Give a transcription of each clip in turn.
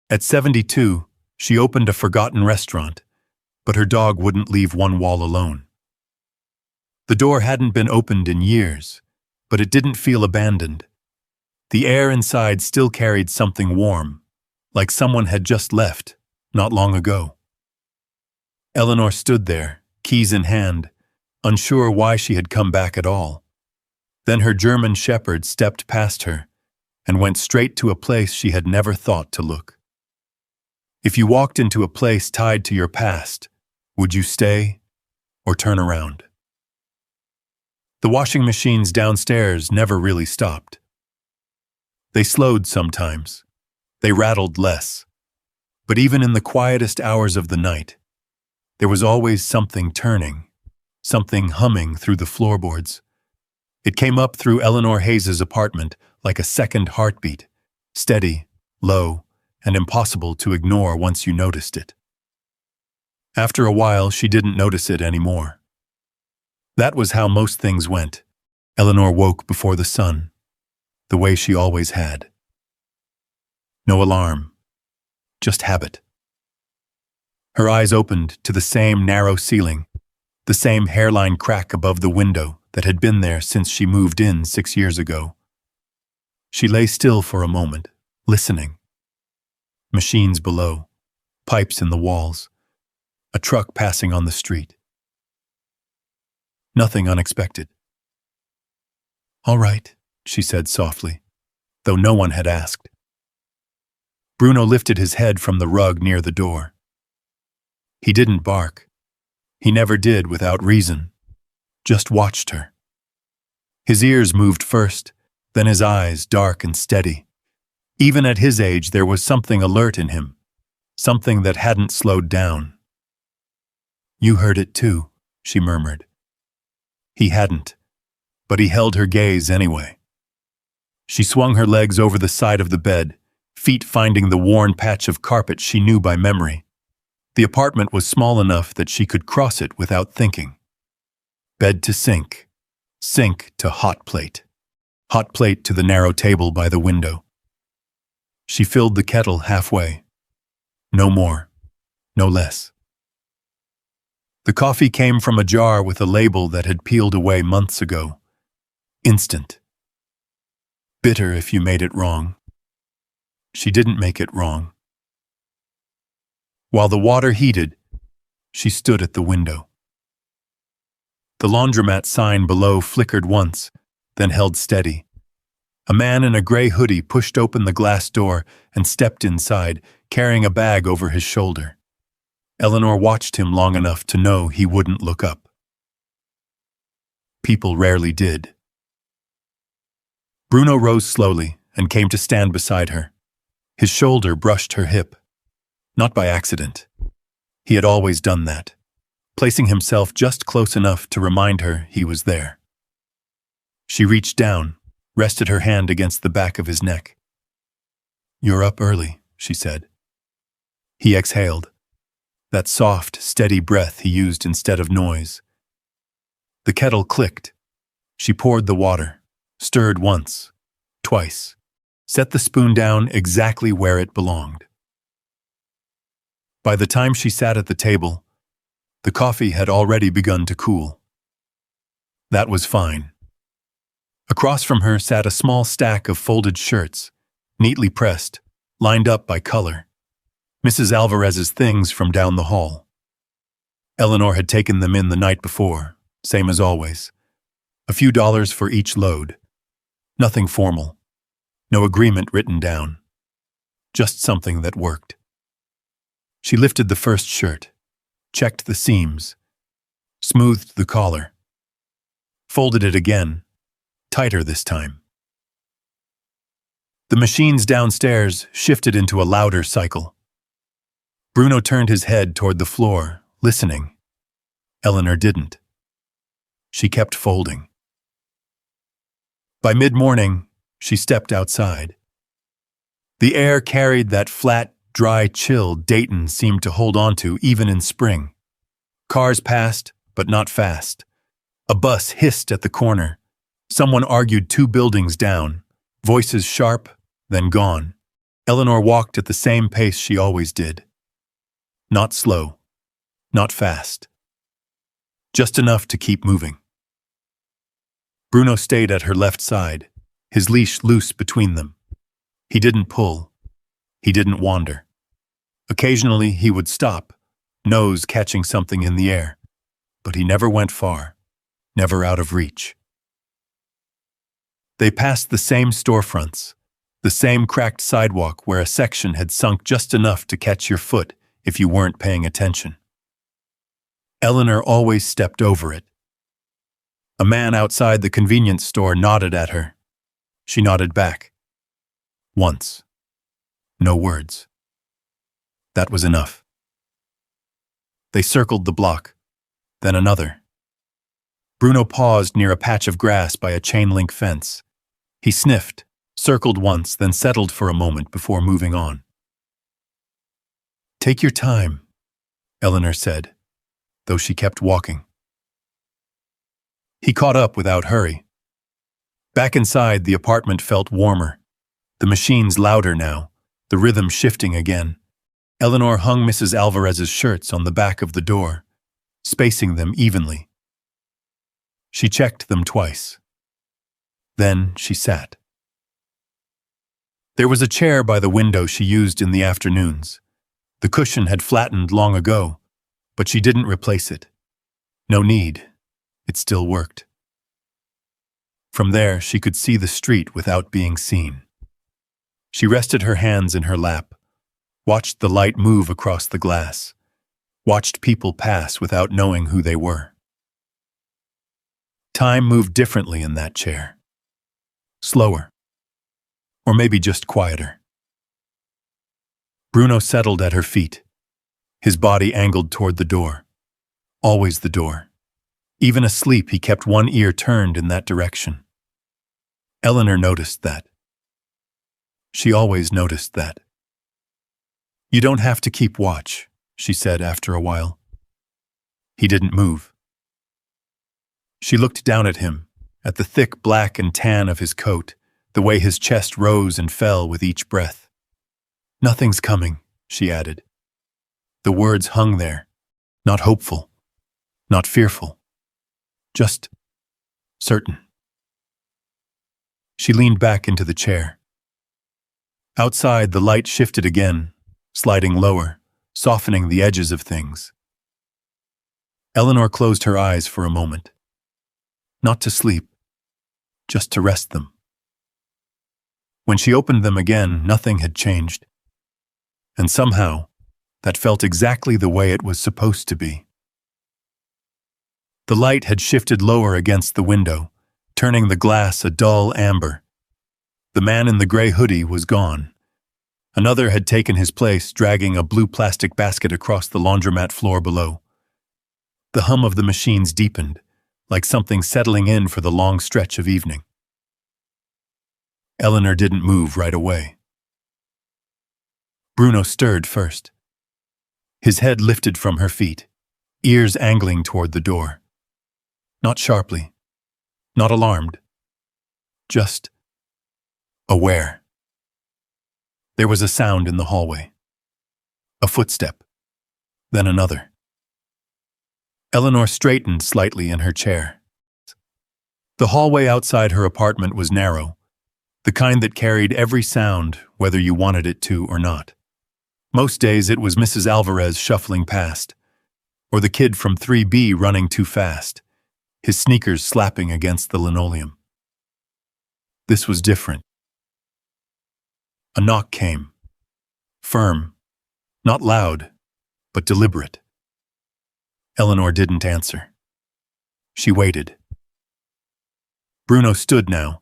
At 72, she opened a forgotten restaurant, but her dog wouldn't leave one wall alone. The door hadn't been opened in years, but it didn't feel abandoned. The air inside still carried something warm, like someone had just left, not long ago. Eleanor stood there, keys in hand, unsure why she had come back at all. Then her German shepherd stepped past her and went straight to a place she had never thought to look. If you walked into a place tied to your past, would you stay or turn around? The washing machines downstairs never really stopped. They slowed sometimes. They rattled less. But even in the quietest hours of the night, there was always something turning, something humming through the floorboards. It came up through Eleanor Hayes's apartment like a second heartbeat, steady, low, and impossible to ignore once you noticed it. After a while, she didn't notice it anymore. That was how most things went. Eleanor woke before the sun, the way she always had. No alarm, just habit. Her eyes opened to the same narrow ceiling, the same hairline crack above the window that had been there since she moved in 6 years ago. She lay still for a moment, listening. Machines below, pipes in the walls, a truck passing on the street. Nothing unexpected. "All right," she said softly, though no one had asked. Bruno lifted his head from the rug near the door. He didn't bark. He never did without reason, just watched her. His ears moved first, then his eyes dark and steady. Even at his age, there was something alert in him, something that hadn't slowed down. "You heard it too," she murmured. He hadn't, but he held her gaze anyway. She swung her legs over the side of the bed, feet finding the worn patch of carpet she knew by memory. The apartment was small enough that she could cross it without thinking. Bed to sink, sink to hot plate to the narrow table by the window. She filled the kettle halfway. No more, no less. The coffee came from a jar with a label that had peeled away months ago. Instant. Bitter if you made it wrong. She didn't make it wrong. While the water heated, she stood at the window. The laundromat sign below flickered once, then held steady. A man in a gray hoodie pushed open the glass door and stepped inside, carrying a bag over his shoulder. Eleanor watched him long enough to know he wouldn't look up. People rarely did. Bruno rose slowly and came to stand beside her. His shoulder brushed her hip. Not by accident. He had always done that, placing himself just close enough to remind her he was there. She reached down, rested her hand against the back of his neck. "You're up early," she said. He exhaled, that soft, steady breath he used instead of noise. The kettle clicked. She poured the water, stirred once, twice, set the spoon down exactly where it belonged. By the time she sat at the table, the coffee had already begun to cool. That was fine. Across from her sat a small stack of folded shirts, neatly pressed, lined up by color. Mrs. Alvarez's things from down the hall. Eleanor had taken them in the night before, same as always. A few dollars for each load. Nothing formal. No agreement written down. Just something that worked. She lifted the first shirt, checked the seams, smoothed the collar, folded it again, tighter this time. The machines downstairs shifted into a louder cycle. Bruno turned his head toward the floor, listening. Eleanor didn't. She kept folding. By mid-morning, she stepped outside. The air carried that flat, dry chill Dayton seemed to hold on to even in spring. Cars passed, but not fast. A bus hissed at the corner. Someone argued 2 buildings down, voices sharp, then gone. Eleanor walked at the same pace she always did. Not slow, not fast. Just enough to keep moving. Bruno stayed at her left side, his leash loose between them. He didn't pull. He didn't wander. Occasionally he would stop, nose catching something in the air, but he never went far, never out of reach. They passed the same storefronts, the same cracked sidewalk where a section had sunk just enough to catch your foot if you weren't paying attention. Eleanor always stepped over it. A man outside the convenience store nodded at her. She nodded back. Once. No words. That was enough. They circled the block, then another. Bruno paused near a patch of grass by a chain-link fence. He sniffed, circled once, then settled for a moment before moving on. "Take your time," Eleanor said, though she kept walking. He caught up without hurry. Back inside, the apartment felt warmer. The machines louder now, the rhythm shifting again. Eleanor hung Mrs. Alvarez's shirts on the back of the door, spacing them evenly. She checked them twice. Then she sat. There was a chair by the window she used in the afternoons. The cushion had flattened long ago, but she didn't replace it. No need. It still worked. From there, she could see the street without being seen. She rested her hands in her lap, watched the light move across the glass, watched people pass without knowing who they were. Time moved differently in that chair. Slower. Or maybe just quieter. Bruno settled at her feet, his body angled toward the door. Always the door. Even asleep, he kept one ear turned in that direction. Eleanor noticed that. She always noticed that. "You don't have to keep watch," she said after a while. He didn't move. She looked down at him, at the thick black and tan of his coat, the way his chest rose and fell with each breath. "Nothing's coming," she added. The words hung there, not hopeful, not fearful, just certain. She leaned back into the chair. Outside, the light shifted again, sliding lower, softening the edges of things. Eleanor closed her eyes for a moment. Not to sleep, just to rest them. When she opened them again, nothing had changed. And somehow, that felt exactly the way it was supposed to be. The light had shifted lower against the window, turning the glass a dull amber. The man in the gray hoodie was gone. Another had taken his place, dragging a blue plastic basket across the laundromat floor below. The hum of the machines deepened, like something settling in for the long stretch of evening. Eleanor didn't move right away. Bruno stirred first. His head lifted from her feet, ears angling toward the door. Not sharply, not alarmed, just aware. There was a sound in the hallway. A footstep, then another. Eleanor straightened slightly in her chair. The hallway outside her apartment was narrow, the kind that carried every sound, whether you wanted it to or not. Most days it was Mrs. Alvarez shuffling past, or the kid from 3B running too fast, his sneakers slapping against the linoleum. This was different. A knock came. Firm, not loud, but deliberate. Eleanor didn't answer. She waited. Bruno stood now,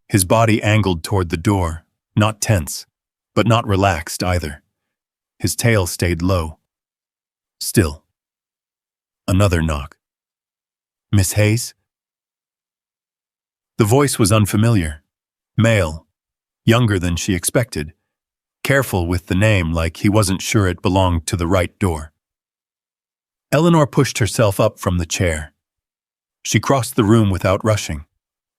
his body angled toward the door, not tense, but not relaxed either. His tail stayed low. Still. Another knock. "Miss Hayes?" The voice was unfamiliar. Male. Younger than she expected. Careful with the name, like he wasn't sure it belonged to the right door. Eleanor pushed herself up from the chair. She crossed the room without rushing.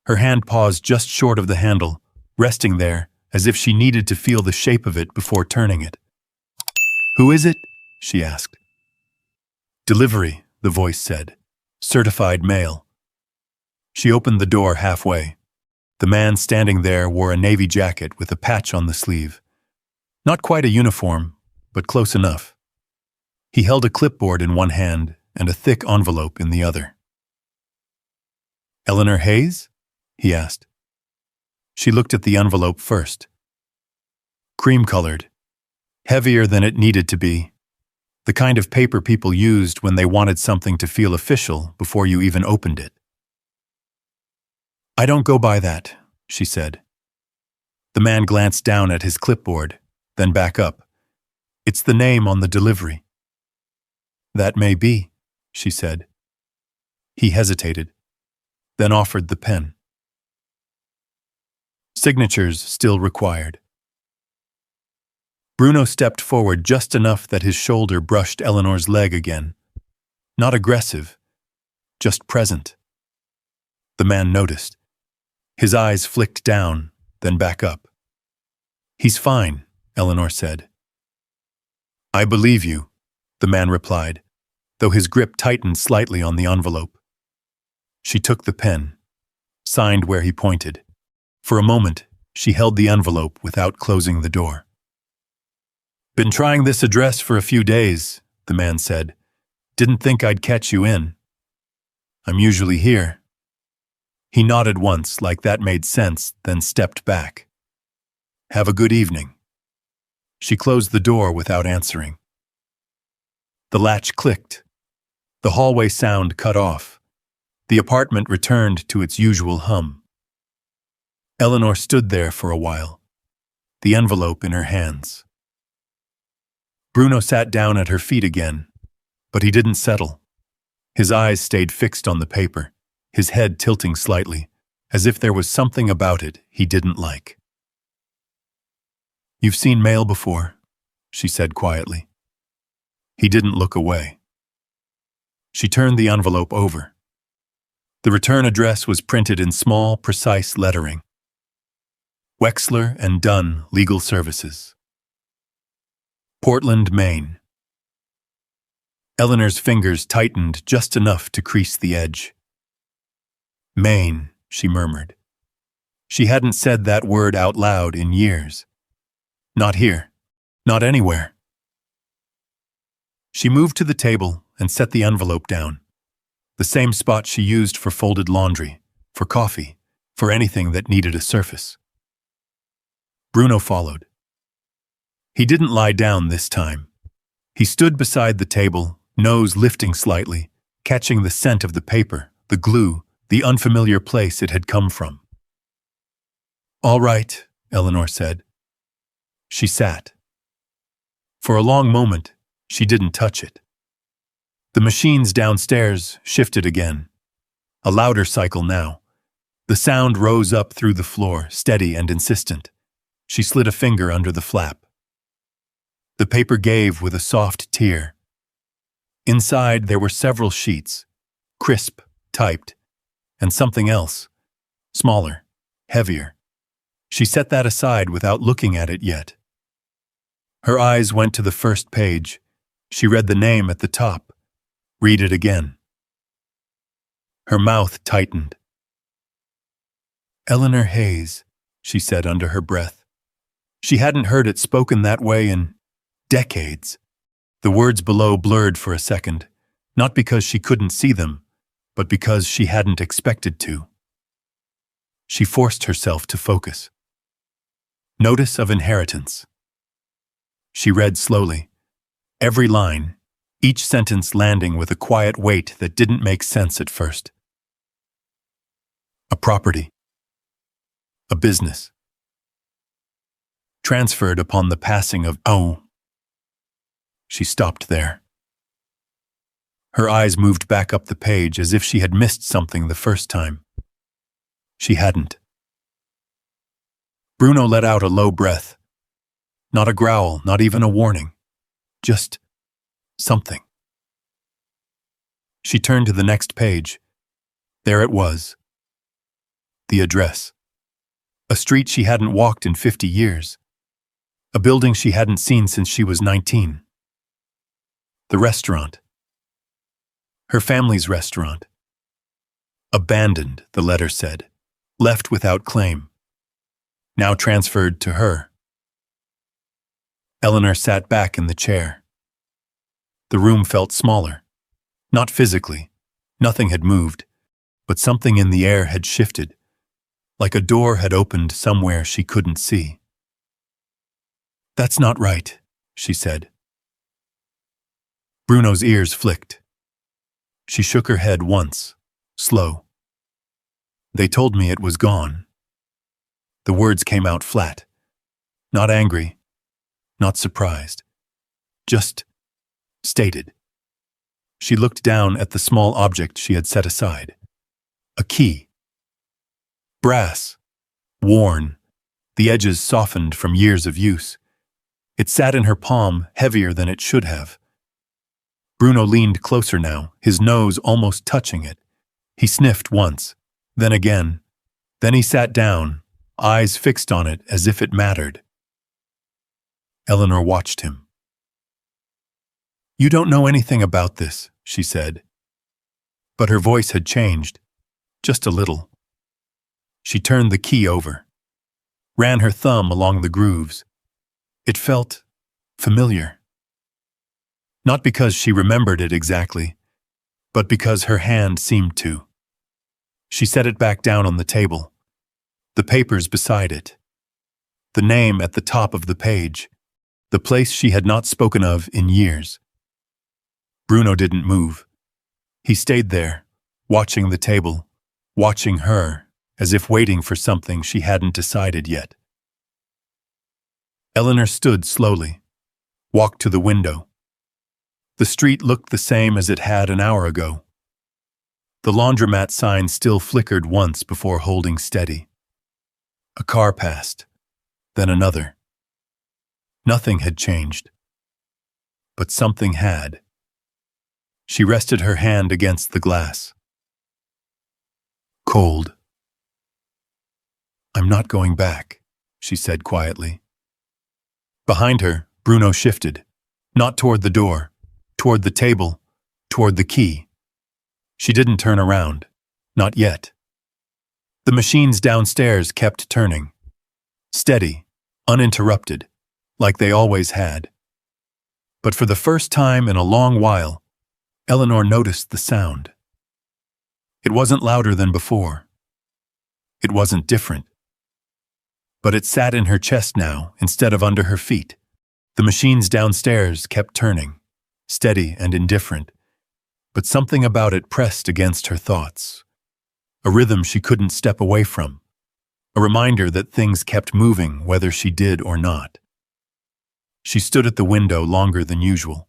Her hand paused just short of the handle, resting there, as if she needed to feel the shape of it before turning it. "Who is it?" she asked. "Delivery," the voice said. "Certified mail." She opened the door halfway. The man standing there wore a navy jacket with a patch on the sleeve. Not quite a uniform, but close enough. He held a clipboard in one hand and a thick envelope in the other. "Eleanor Hayes?" he asked. She looked at the envelope first. Cream-colored, heavier than it needed to be, the kind of paper people used when they wanted something to feel official before you even opened it. "I don't go by that," she said. The man glanced down at his clipboard, then back up. "It's the name on the delivery." "That may be," she said. He hesitated, then offered the pen. Signatures still required. Bruno stepped forward just enough that his shoulder brushed Eleanor's leg again. Not aggressive, just present. The man noticed. His eyes flicked down, then back up. "He's fine," Eleanor said. "I believe you," the man replied, though his grip tightened slightly on the envelope. She took the pen, signed where he pointed. For a moment, she held the envelope without closing the door. "Been trying this address for a few days," the man said. "Didn't think I'd catch you in. I'm usually here." He nodded once, like that made sense, then stepped back. "Have a good evening." She closed the door without answering. The latch clicked. The hallway sound cut off. The apartment returned to its usual hum. Eleanor stood there for a while, the envelope in her hands. Bruno sat down at her feet again, but he didn't settle. His eyes stayed fixed on the paper, his head tilting slightly, as if there was something about it he didn't like. "You've seen mail before," she said quietly. He didn't look away. She turned the envelope over. The return address was printed in small, precise lettering. Wexler and Dunn Legal Services. Portland, Maine. Eleanor's fingers tightened just enough to crease the edge. "Maine," she murmured. She hadn't said that word out loud in years. Not here. Not anywhere. She moved to the table and set the envelope down, the same spot she used for folded laundry, for coffee, for anything that needed a surface. Bruno followed. He didn't lie down this time. He stood beside the table, nose lifting slightly, catching the scent of the paper, the glue, the unfamiliar place it had come from. "All right," Eleanor said. She sat. For a long moment, she didn't touch it. The machines downstairs shifted again. A louder cycle now. The sound rose up through the floor, steady and insistent. She slid a finger under the flap. The paper gave with a soft tear. Inside there were several sheets, crisp, typed, and something else, smaller, heavier. She set that aside without looking at it yet. Her eyes went to the first page. She read the name at the top. Read it again. Her mouth tightened. "Eleanor Hayes," she said under her breath. She hadn't heard it spoken that way in decades. The words below blurred for a second, not because she couldn't see them, but because she hadn't expected to. She forced herself to focus. Notice of inheritance. She read slowly, every line, each sentence landing with a quiet weight that didn't make sense at first. A property. A business. Transferred upon the passing of She stopped there. Her eyes moved back up the page as if she had missed something the first time. She hadn't. Bruno let out a low breath. Not a growl, not even a warning. Just something. She turned to the next page. There it was. The address. A street she hadn't walked in 50 years. A building she hadn't seen since she was 19. The restaurant. Her family's restaurant. Abandoned, the letter said. Left without claim. Now transferred to her. Eleanor sat back in the chair. The room felt smaller. Not physically. Nothing had moved. But something in the air had shifted. Like a door had opened somewhere she couldn't see. "That's not right," she said. Bruno's ears flicked. She shook her head once, slow. "They told me it was gone." The words came out flat. Not angry, not surprised. Just stated. She looked down at the small object she had set aside. A key. Brass. Worn. The edges softened from years of use. It sat in her palm, heavier than it should have. Bruno leaned closer now, his nose almost touching it. He sniffed once, then again. Then he sat down, eyes fixed on it as if it mattered. Eleanor watched him. "You don't know anything about this," she said. But her voice had changed, just a little. She turned the key over, ran her thumb along the grooves. It felt familiar. Not because she remembered it exactly, but because her hand seemed to. She set it back down on the table, the papers beside it, the name at the top of the page, the place she had not spoken of in years. Bruno didn't move. He stayed there, watching the table, watching her, as if waiting for something she hadn't decided yet. Eleanor stood slowly, walked to the window. The street looked the same as it had an hour ago. The laundromat sign still flickered once before holding steady. A car passed, then another. Nothing had changed, but something had. She rested her hand against the glass. Cold. "I'm not going back," she said quietly. Behind her, Bruno shifted, not toward the door, toward the table, toward the key. She didn't turn around, not yet. The machines downstairs kept turning, steady, uninterrupted, like they always had. But for the first time in a long while, Eleanor noticed the sound. It wasn't louder than before. It wasn't different. But it sat in her chest now instead of under her feet. The machines downstairs kept turning, steady and indifferent, but something about it pressed against her thoughts. A rhythm she couldn't step away from, a reminder that things kept moving whether she did or not. She stood at the window longer than usual.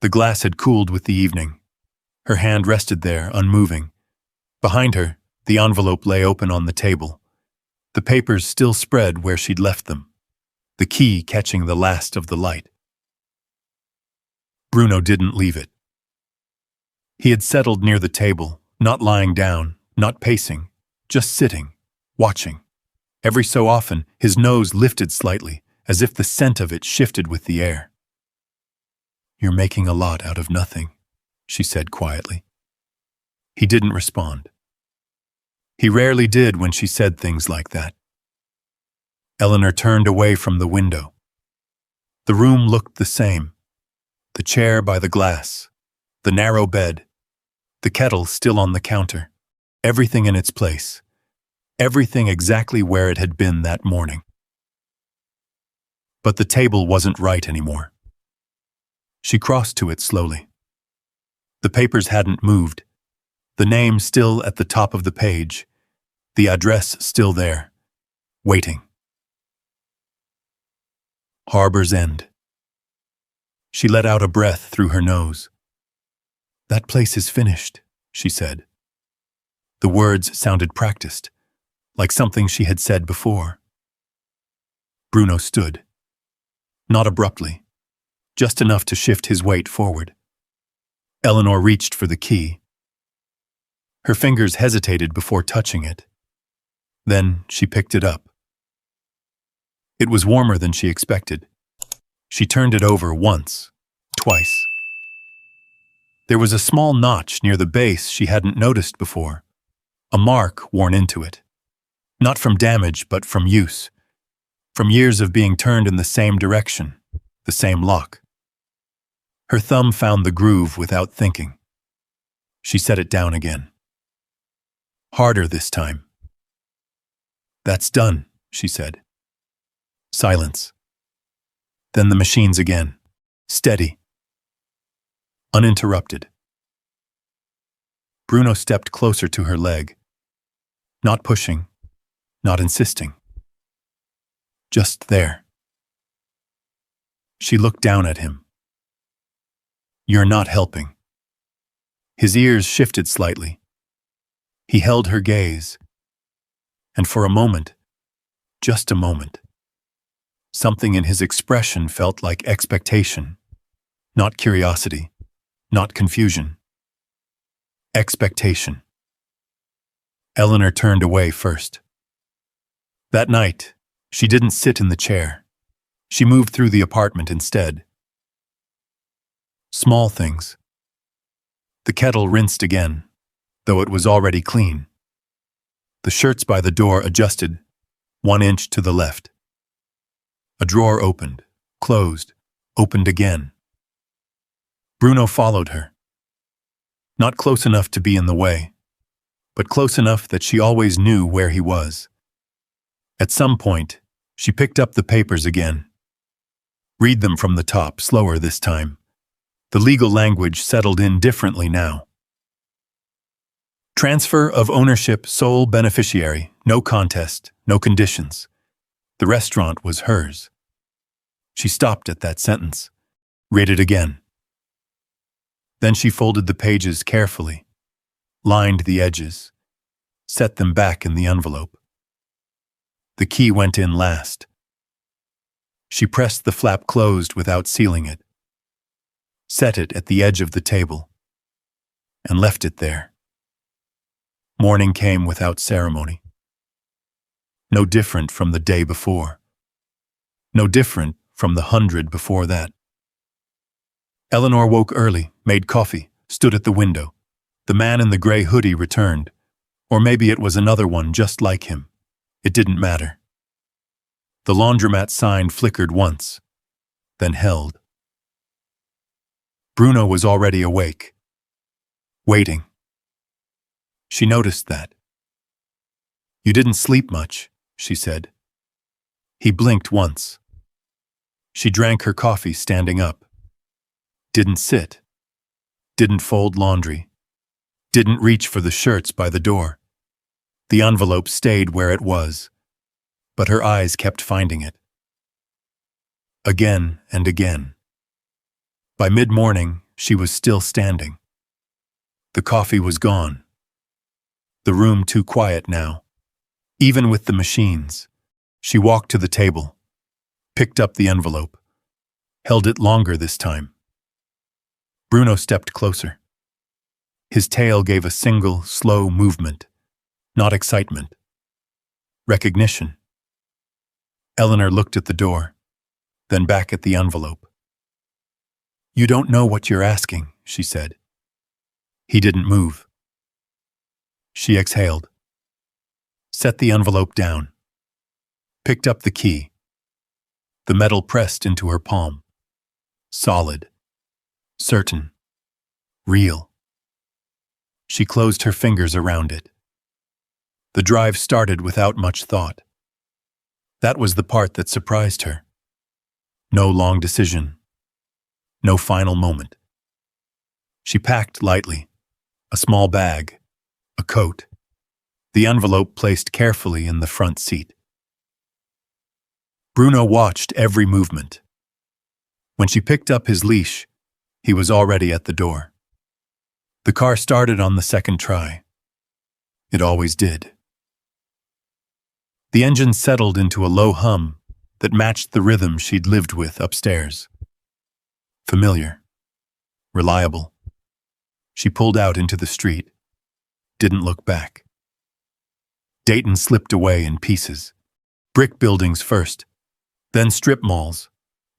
The glass had cooled with the evening. Her hand rested there, unmoving. Behind her, the envelope lay open on the table. The papers still spread where she'd left them, the key catching the last of the light. Bruno didn't leave it. He had settled near the table, not lying down, not pacing, just sitting, watching. Every so often, his nose lifted slightly, as if the scent of it shifted with the air. "You're making a lot out of nothing," she said quietly. He didn't respond. He rarely did when she said things like that. Eleanor turned away from the window. The room looked the same. The chair by the glass, the narrow bed, the kettle still on the counter, everything in its place, everything exactly where it had been that morning. But the table wasn't right anymore. She crossed to it slowly. The papers hadn't moved. The name still at the top of the page, the address still there, waiting. Harbor's End. She let out a breath through her nose. "That place is finished," she said. The words sounded practiced, like something she had said before. Bruno stood. Not abruptly, just enough to shift his weight forward. Eleanor reached for the key. Her fingers hesitated before touching it. Then she picked it up. It was warmer than she expected. She turned it over once, twice. There was a small notch near the base she hadn't noticed before, a mark worn into it. Not from damage, but from use, from years of being turned in the same direction, the same lock. Her thumb found the groove without thinking. She set it down again. Harder this time. "That's done," she said. Silence. Then the machines again, steady, uninterrupted. Bruno stepped closer to her leg, not pushing, not insisting. Just there. She looked down at him. "You're not helping." His ears shifted slightly. He held her gaze, and for a moment, just a moment, something in his expression felt like expectation, not curiosity, not confusion. Expectation. Eleanor turned away first. That night, she didn't sit in the chair. She moved through the apartment instead. Small things. The kettle rinsed again, though it was already clean. The shirts by the door adjusted, 1 inch to the left. A drawer opened, closed, opened again. Bruno followed her. Not close enough to be in the way, but close enough that she always knew where he was. At some point, she picked up the papers again. Read them from the top, slower this time. The legal language settled in differently now. Transfer of ownership, sole beneficiary, no contest, no conditions. The restaurant was hers. She stopped at that sentence. Read it again. Then she folded the pages carefully, lined the edges, set them back in the envelope. The key went in last. She pressed the flap closed without sealing it, set it at the edge of the table, and left it there. Morning came without ceremony. No different from the day before. No different from the 100 before that. Eleanor woke early, made coffee, stood at the window. The man in the gray hoodie returned. Or maybe it was another one just like him. It didn't matter. The laundromat sign flickered once, then held. Bruno was already awake, waiting. She noticed that. "You didn't sleep much," she said. He blinked once. She drank her coffee standing up. Didn't sit. Didn't fold laundry. Didn't reach for the shirts by the door. The envelope stayed where it was, but her eyes kept finding it. Again and again. By mid-morning, she was still standing. The coffee was gone. The room too quiet now. Even with the machines, she walked to the table, picked up the envelope, held it longer this time. Bruno stepped closer. His tail gave a single, slow movement, not excitement. Recognition. Eleanor looked at the door, then back at the envelope. "You don't know what you're asking," she said. He didn't move. She exhaled, set the envelope down, picked up the key. The metal pressed into her palm. Solid, certain, real. She closed her fingers around it. The drive started without much thought. That was the part that surprised her. No long decision. No final moment. She packed lightly. A small bag. A coat. The envelope placed carefully in the front seat. Bruno watched every movement. When she picked up his leash, he was already at the door. The car started on the second try. It always did. The engine settled into a low hum that matched the rhythm she'd lived with upstairs. Familiar. Reliable. She pulled out into the street. Didn't look back. Dayton slipped away in pieces. Brick buildings first, then strip malls,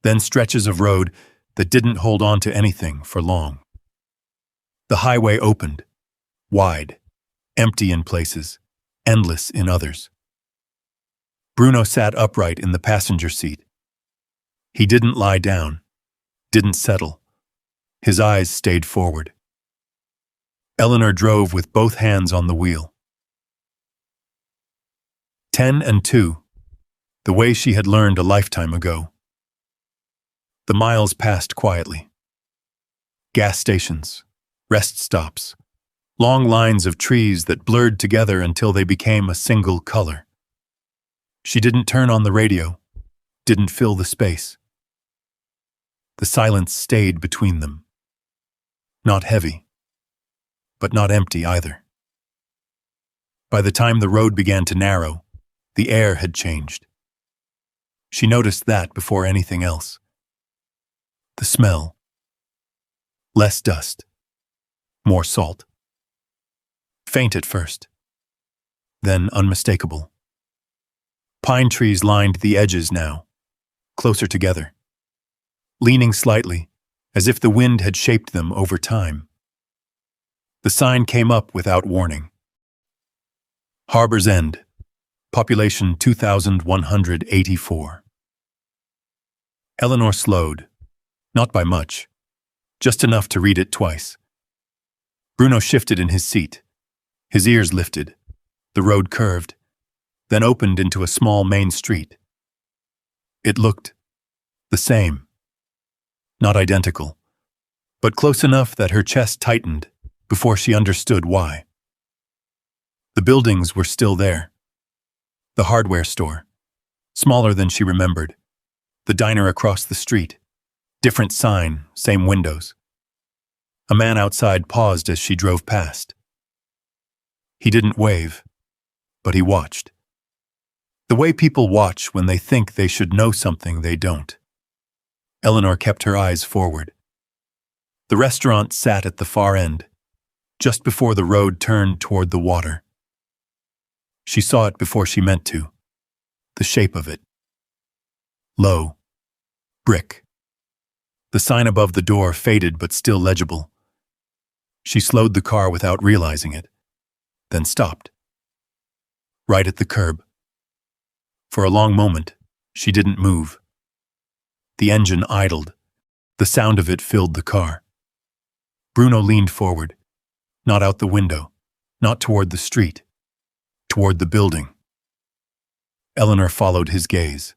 then stretches of road that didn't hold on to anything for long. The highway opened, wide, empty in places, endless in others. Bruno sat upright in the passenger seat. He didn't lie down, didn't settle. His eyes stayed forward. Eleanor drove with both hands on the wheel. 10 and 2, the way she had learned a lifetime ago. The miles passed quietly. Gas stations, rest stops, long lines of trees that blurred together until they became a single color. She didn't turn on the radio, didn't fill the space. The silence stayed between them. Not heavy, but not empty either. By the time the road began to narrow, the air had changed. She noticed that before anything else. The smell. Less dust. More salt. Faint at first. Then unmistakable. Pine trees lined the edges now, closer together. Leaning slightly, as if the wind had shaped them over time. The sign came up without warning. Harbor's End. Population 2,184. Eleanor slowed, not by much, just enough to read it twice. Bruno shifted in his seat. His ears lifted. The road curved, then opened into a small main street. It looked the same. Not identical, but close enough that her chest tightened before she understood why. The buildings were still there. The hardware store, smaller than she remembered. The diner across the street, different sign, same windows. A man outside paused as she drove past. He didn't wave, but he watched. The way people watch when they think they should know something they don't. Eleanor kept her eyes forward. The restaurant sat at the far end, just before the road turned toward the water. She saw it before she meant to, the shape of it. Low. Brick. The sign above the door faded but still legible. She slowed the car without realizing it, then stopped. Right at the curb. For a long moment, she didn't move. The engine idled. The sound of it filled the car. Bruno leaned forward, not out the window, not toward the street, toward the building. Eleanor followed his gaze.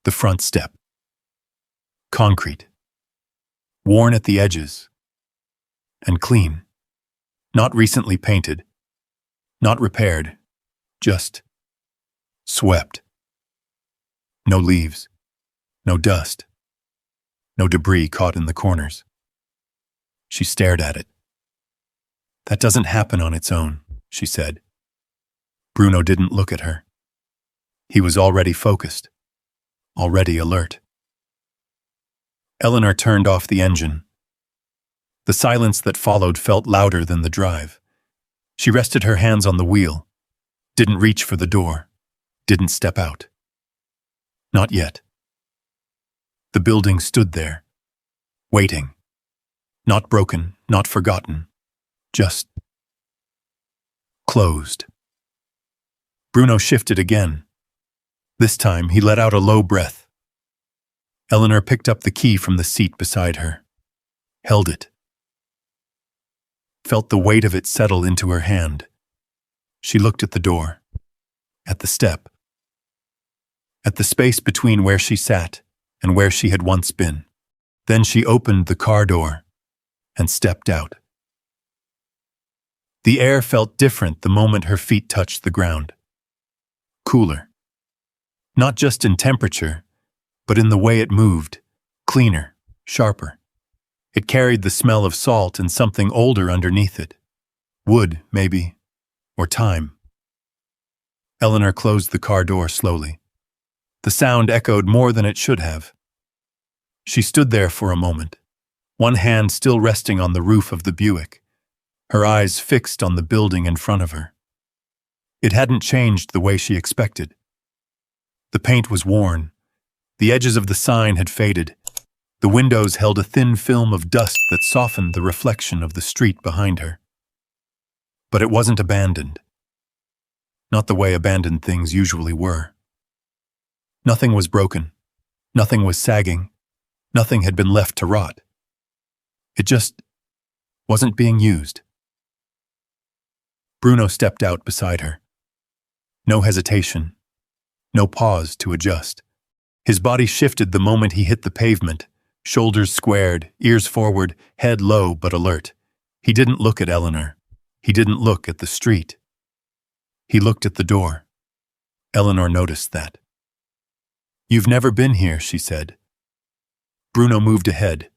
The front step. Concrete. Worn at the edges. And clean. Not recently painted. Not repaired. Just swept. No leaves. No dust. No debris caught in the corners. She stared at it. That doesn't happen on its own, she said. Bruno didn't look at her. He was already focused, already alert. Eleanor turned off the engine. The silence that followed felt louder than the drive. She rested her hands on the wheel, didn't reach for the door, didn't step out. Not yet. The building stood there, waiting. Not broken, not forgotten, just closed. Bruno shifted again. This time he let out a low breath. Eleanor picked up the key from the seat beside her, held it, felt the weight of it settle into her hand. She looked at the door, at the step, at the space between where she sat and where she had once been. Then she opened the car door and stepped out. The air felt different the moment her feet touched the ground. Cooler. Not just in temperature, but in the way it moved, cleaner, sharper. It carried the smell of salt and something older underneath it. Wood, maybe, or time. Eleanor closed the car door slowly. The sound echoed more than it should have. She stood there for a moment, one hand still resting on the roof of the Buick, her eyes fixed on the building in front of her. It hadn't changed the way she expected. The paint was worn. The edges of the sign had faded. The windows held a thin film of dust that softened the reflection of the street behind her. But it wasn't abandoned. Not the way abandoned things usually were. Nothing was broken. Nothing was sagging. Nothing had been left to rot. It just wasn't being used. Bruno stepped out beside her. No hesitation. No pause to adjust. His body shifted the moment he hit the pavement, shoulders squared, ears forward, head low but alert. He didn't look at Eleanor. He didn't look at the street. He looked at the door. Eleanor noticed that. "You've never been here," she said. Bruno moved ahead,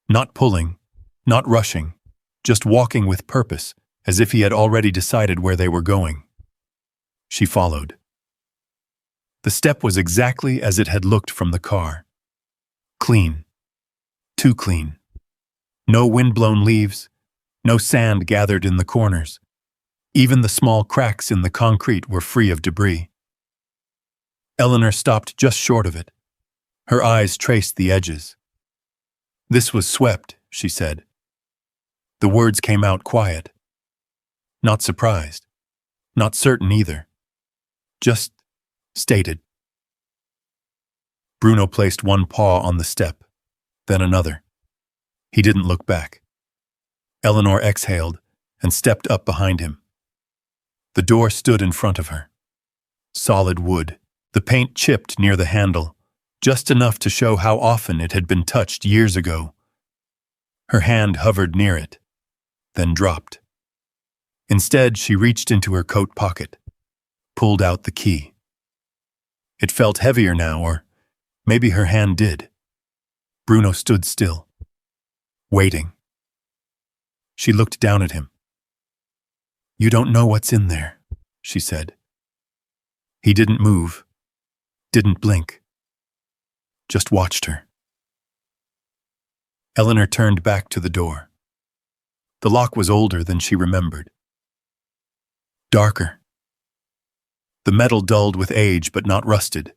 not pulling, not rushing, just walking with purpose, as if he had already decided where they were going. She followed. The step was exactly as it had looked from the car. Clean. Too clean. No wind-blown leaves, no sand gathered in the corners. Even the small cracks in the concrete were free of debris. Eleanor stopped just short of it. Her eyes traced the edges. "This was swept," she said. The words came out quiet. Not surprised. Not certain either. Just stated. Bruno placed one paw on the step, then another. He didn't look back. Eleanor exhaled and stepped up behind him. The door stood in front of her. Solid wood, the paint chipped near the handle, just enough to show how often it had been touched years ago. Her hand hovered near it, then dropped. Instead, she reached into her coat pocket, pulled out the key. It felt heavier now, or maybe her hand did. Bruno stood still, waiting. She looked down at him. "You don't know what's in there," she said. He didn't move, didn't blink, just watched her. Eleanor turned back to the door. The lock was older than she remembered. Darker. The metal dulled with age but not rusted.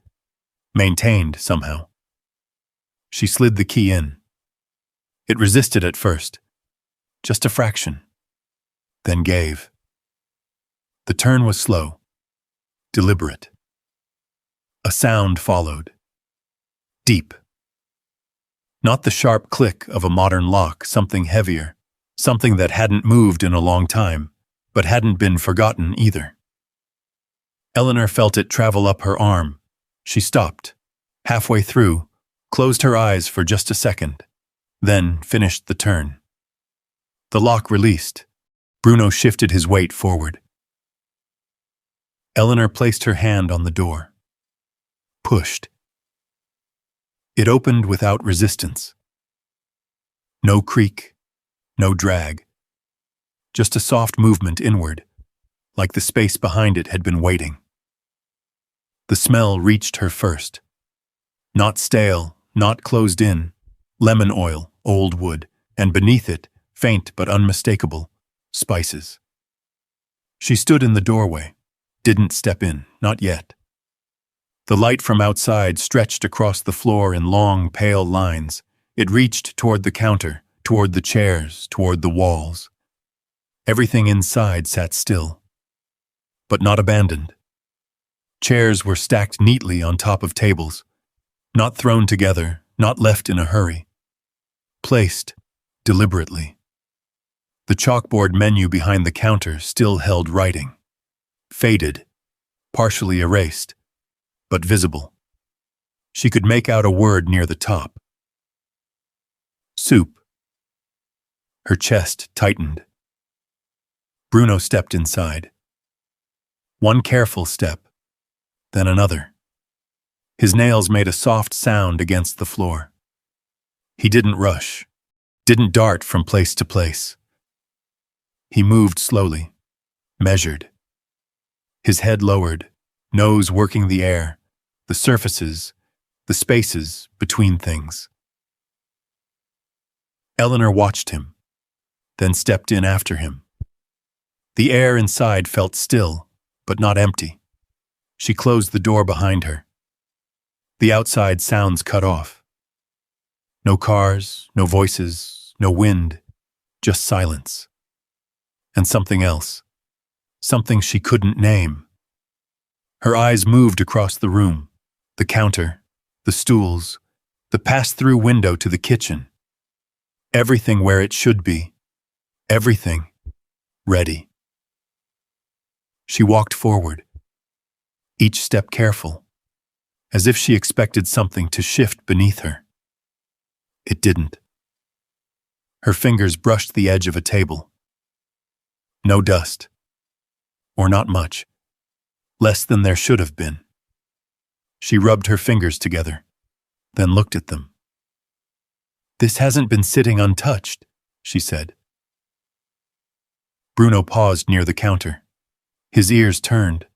Maintained somehow. She slid the key in. It resisted at first. Just a fraction. Then gave. The turn was slow. Deliberate. A sound followed. Deep. Not the sharp click of a modern lock, something heavier. Something that hadn't moved in a long time, but hadn't been forgotten either. Eleanor felt it travel up her arm. She stopped, halfway through, closed her eyes for just a second, then finished the turn. The lock released. Bruno shifted his weight forward. Eleanor placed her hand on the door. Pushed. It opened without resistance. No creak, no drag. Just a soft movement inward, like the space behind it had been waiting. The smell reached her first. Not stale, not closed in. Lemon oil, old wood, and beneath it, faint but unmistakable, spices. She stood in the doorway, didn't step in, not yet. The light from outside stretched across the floor in long, pale lines. It reached toward the counter, toward the chairs, toward the walls. Everything inside sat still, but not abandoned. Chairs were stacked neatly on top of tables, not thrown together, not left in a hurry. Placed deliberately. The chalkboard menu behind the counter still held writing. Faded, partially erased, but visible. She could make out a word near the top. Soup. Her chest tightened. Bruno stepped inside. One careful step, then another. His nails made a soft sound against the floor. He didn't rush, didn't dart from place to place. He moved slowly, measured. His head lowered, nose working the air, the surfaces, the spaces between things. Eleanor watched him, then stepped in after him. The air inside felt still, but not empty. She closed the door behind her. The outside sounds cut off. No cars, no voices, no wind, just silence. And something else. Something she couldn't name. Her eyes moved across the room, the counter, the stools, the pass-through window to the kitchen. Everything where it should be. Everything ready. She walked forward, each step careful, as if she expected something to shift beneath her. It didn't. Her fingers brushed the edge of a table. No dust. Or not much. Less than there should have been. She rubbed her fingers together, then looked at them. "This hasn't been sitting untouched," she said. Bruno paused near the counter, his ears turned,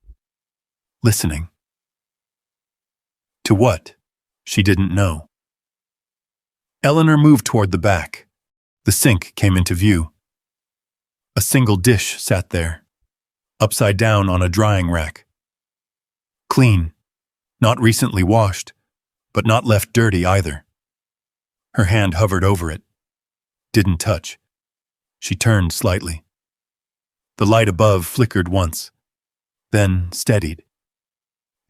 listening. To what? She didn't know. Eleanor moved toward the back. The sink came into view. A single dish sat there, upside down on a drying rack. Clean, not recently washed, but not left dirty either. Her hand hovered over it. Didn't touch. She turned slightly. The light above flickered once, then steadied.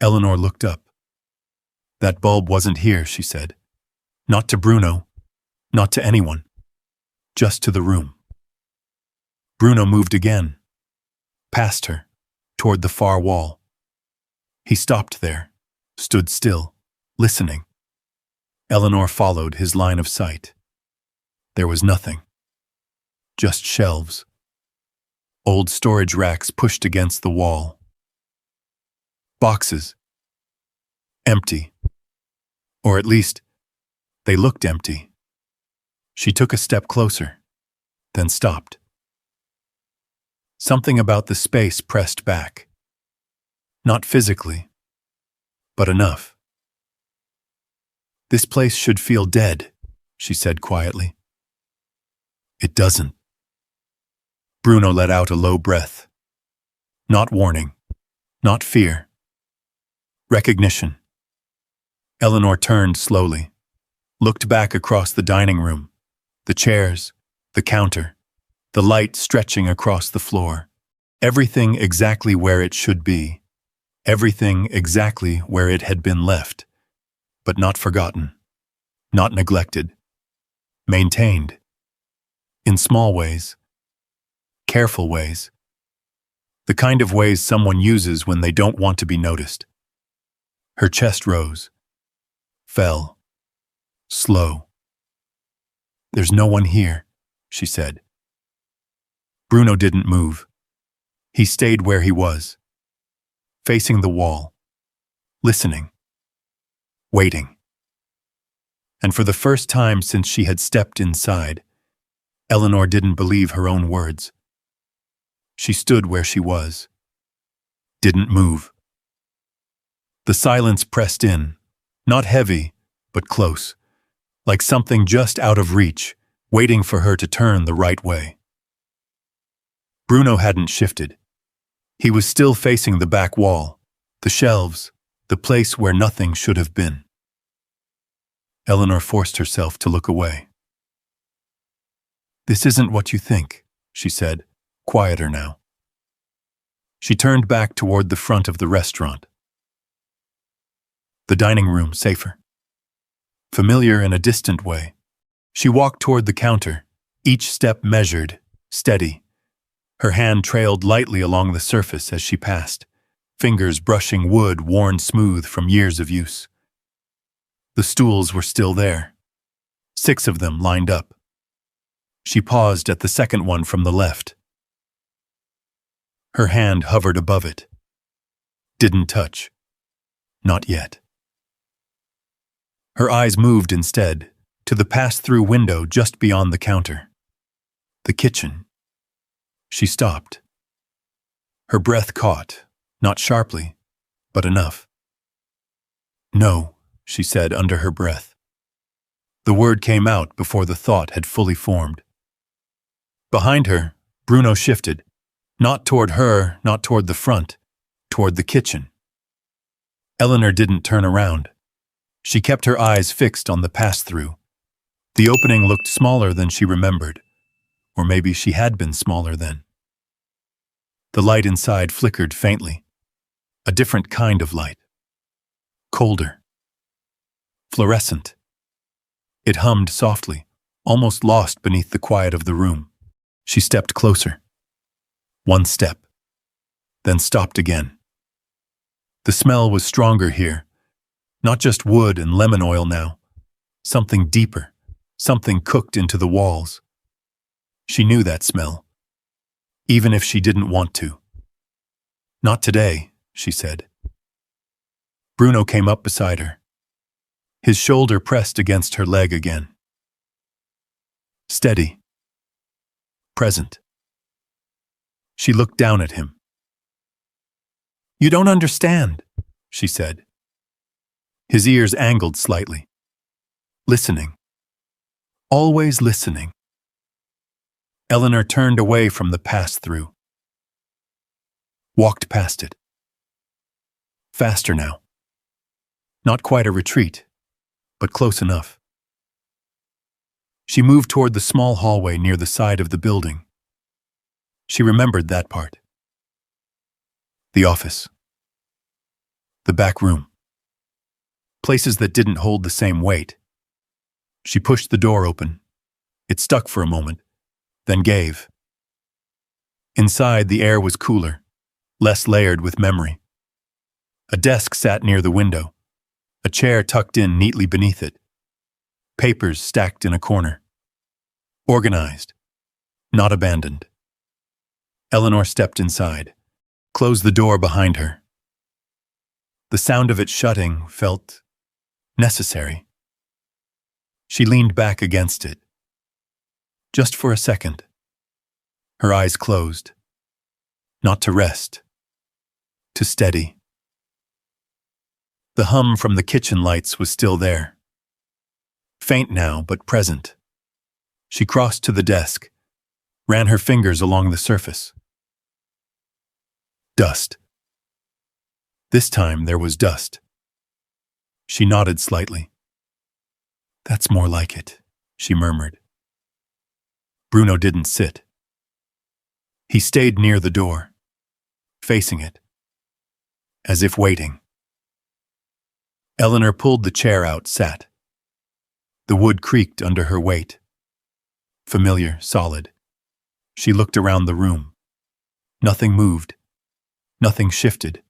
Eleanor looked up. That bulb wasn't here, she said. Not to Bruno, not to anyone, just to the room. Bruno moved again, past her, toward the far wall. He stopped there, stood still, listening. Eleanor followed his line of sight. There was nothing. Just shelves. Old storage racks pushed against the wall. Boxes. Empty. Or at least, they looked empty. She took a step closer, then stopped. Something about the space pressed back. Not physically, but enough. "This place should feel dead," she said quietly. "It doesn't." Bruno let out a low breath. Not warning, not fear. Recognition. Eleanor turned slowly, looked back across the dining room, the chairs, the counter, the light stretching across the floor. Everything exactly where it should be. Everything exactly where it had been left. But not forgotten, not neglected, maintained. In small ways, careful ways, the kind of ways someone uses when they don't want to be noticed. Her chest rose, fell, slow. "There's no one here," she said. Bruno didn't move. He stayed where he was, facing the wall, listening. Waiting. And for the first time since she had stepped inside, Eleanor didn't believe her own words. She stood where she was. Didn't move. The silence pressed in, not heavy, but close, like something just out of reach, waiting for her to turn the right way. Bruno hadn't shifted. He was still facing the back wall, the shelves, the place where nothing should have been. Eleanor forced herself to look away. "This isn't what you think," she said, quieter now. She turned back toward the front of the restaurant. The dining room safer. Familiar in a distant way. She walked toward the counter, each step measured, steady. Her hand trailed lightly along the surface as she passed, fingers brushing wood worn smooth from years of use. The stools were still there, 6 of them lined up. She paused at the second one from the left. Her hand hovered above it. Didn't touch. Not yet. Her eyes moved instead to the pass-through window just beyond the counter. The kitchen. She stopped. Her breath caught, not sharply, but enough. "No," she said under her breath. The word came out before the thought had fully formed. Behind her, Bruno shifted, not toward her, not toward the front, toward the kitchen. Eleanor didn't turn around. She kept her eyes fixed on the pass-through. The opening looked smaller than she remembered, or maybe she had been smaller then. The light inside flickered faintly, a different kind of light. Colder. Fluorescent. It hummed softly, almost lost beneath the quiet of the room. She stepped closer. One step, then stopped again. The smell was stronger here, not just wood and lemon oil now, something deeper, something cooked into the walls. She knew that smell, even if she didn't want to. "Not today," she said. Bruno came up beside her. His shoulder pressed against her leg again. Steady. Present. She looked down at him. "You don't understand," she said. His ears angled slightly. Listening. Always listening. Eleanor turned away from the pass-through. Walked past it. Faster now. Not quite a retreat, but close enough. She moved toward the small hallway near the side of the building. She remembered that part. The office. The back room. Places that didn't hold the same weight. She pushed the door open. It stuck for a moment, then gave. Inside, the air was cooler, less layered with memory. A desk sat near the window, a chair tucked in neatly beneath it. Papers stacked in a corner. Organized, not abandoned. Eleanor stepped inside, closed the door behind her. The sound of it shutting felt necessary. She leaned back against it. Just for a second. Her eyes closed. Not to rest. To steady. The hum from the kitchen lights was still there. Faint now, but present. She crossed to the desk, ran her fingers along the surface. Dust. This time there was dust. She nodded slightly. "That's more like it," she murmured. Bruno didn't sit. He stayed near the door, facing it, as if waiting. Eleanor pulled the chair out, sat. The wood creaked under her weight. Familiar, solid. She looked around the room. Nothing moved. Nothing shifted.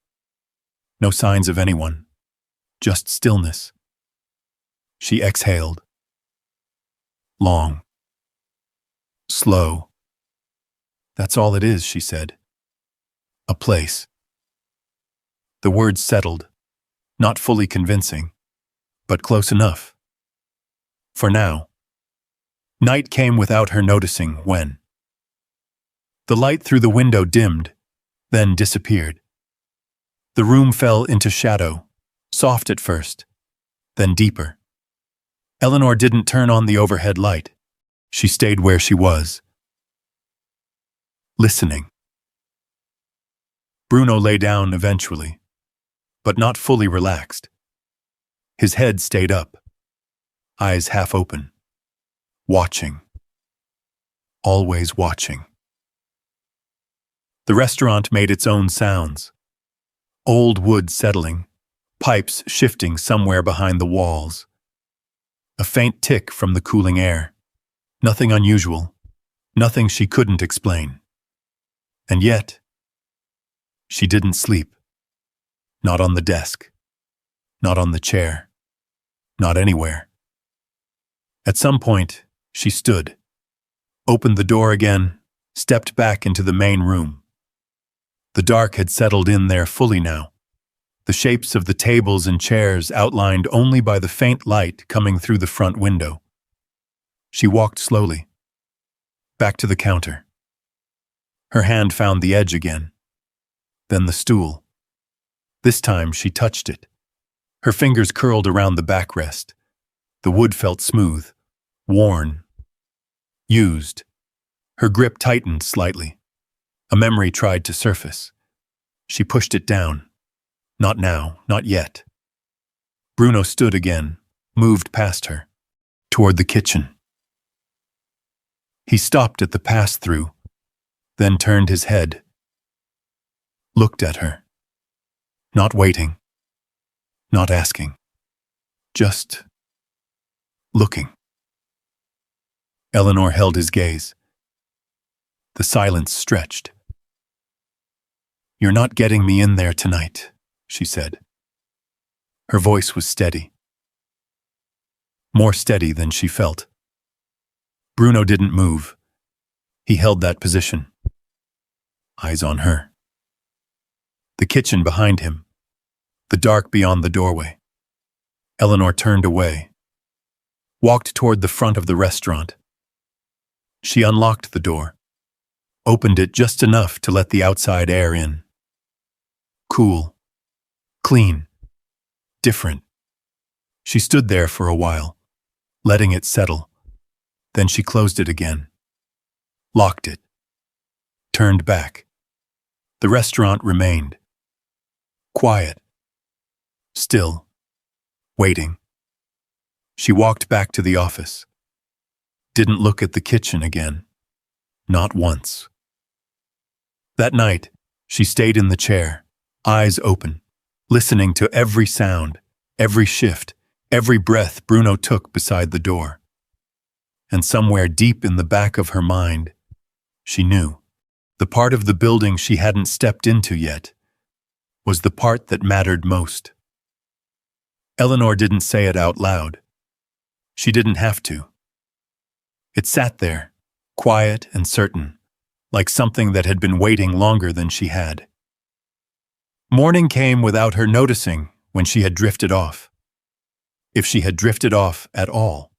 No signs of anyone. Just stillness. She exhaled. Long. Slow. "That's all it is," she said. "A place." The words settled, not fully convincing, but close enough. For now. Night came without her noticing when. The light through the window dimmed, then disappeared. The room fell into shadow, soft at first, then deeper. Eleanor didn't turn on the overhead light. She stayed where she was. Listening. Bruno lay down eventually, but not fully relaxed. His head stayed up, eyes half open, watching. Always watching. The restaurant made its own sounds. Old wood settling, pipes shifting somewhere behind the walls. A faint tick from the cooling air. Nothing unusual, nothing she couldn't explain. And yet, she didn't sleep. Not on the desk, not on the chair, not anywhere. At some point, she stood, opened the door again, stepped back into the main room. The dark had settled in there fully now, the shapes of the tables and chairs outlined only by the faint light coming through the front window. She walked slowly, back to the counter. Her hand found the edge again, then the stool. This time she touched it. Her fingers curled around the backrest. The wood felt smooth, worn, used. Her grip tightened slightly. A memory tried to surface. She pushed it down. Not now, not yet. Bruno stood again, moved past her, toward the kitchen. He stopped at the pass-through, then turned his head, looked at her. Not waiting, not asking, just looking. Eleanor held his gaze. The silence stretched. "You're not getting me in there tonight," she said. Her voice was steady. More steady than she felt. Bruno didn't move. He held that position. Eyes on her. The kitchen behind him. The dark beyond the doorway. Eleanor turned away. Walked toward the front of the restaurant. She unlocked the door. Opened it just enough to let the outside air in. Cool. Clean. Different. She stood there for a while, letting it settle. Then she closed it again. Locked it. Turned back. The restaurant remained. Quiet. Still. Waiting. She walked back to the office. Didn't look at the kitchen again. Not once. That night, she stayed in the chair, eyes open, listening to every sound, every shift, every breath Bruno took beside the door. And somewhere deep in the back of her mind, she knew the part of the building she hadn't stepped into yet was the part that mattered most. Eleanor didn't say it out loud. She didn't have to. It sat there, quiet and certain, like something that had been waiting longer than she had. Morning came without her noticing when she had drifted off. If she had drifted off at all.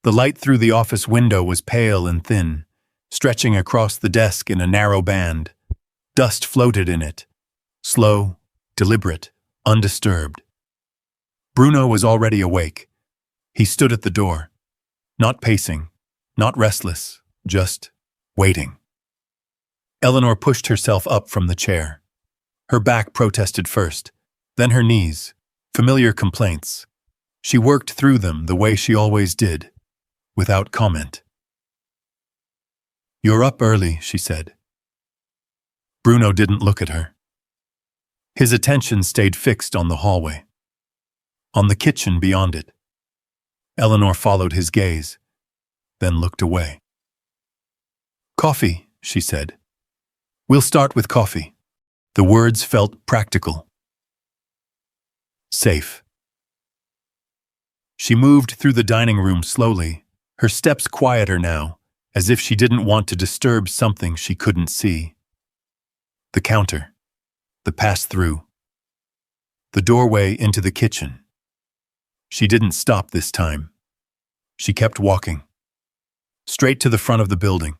The light through the office window was pale and thin, stretching across the desk in a narrow band. Dust floated in it, slow, deliberate, undisturbed. Bruno was already awake. He stood at the door, not pacing, not restless, just waiting. Eleanor pushed herself up from the chair. Her back protested first, then her knees, familiar complaints. She worked through them the way she always did, without comment. "You're up early," she said. Bruno didn't look at her. His attention stayed fixed on the hallway, on the kitchen beyond it. Eleanor followed his gaze, then looked away. "Coffee," she said. "We'll start with coffee." The words felt practical. Safe. She moved through the dining room slowly, her steps quieter now, as if she didn't want to disturb something she couldn't see. The counter. The pass-through. The doorway into the kitchen. She didn't stop this time. She kept walking. Straight to the front of the building.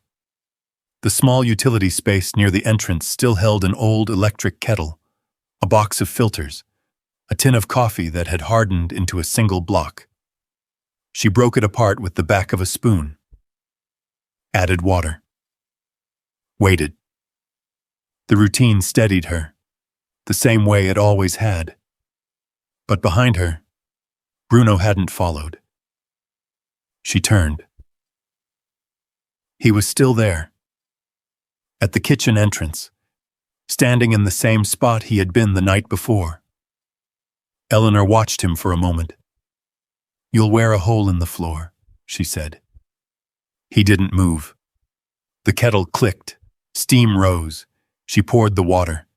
The small utility space near the entrance still held an old electric kettle, a box of filters, a tin of coffee that had hardened into a single block. She broke it apart with the back of a spoon. Added water. Waited. The routine steadied her, the same way it always had. But behind her, Bruno hadn't followed. She turned. He was still there. At the kitchen entrance, standing in the same spot he had been the night before. Eleanor watched him for a moment. "You'll wear a hole in the floor," she said. He didn't move. The kettle clicked. Steam rose. She poured the water.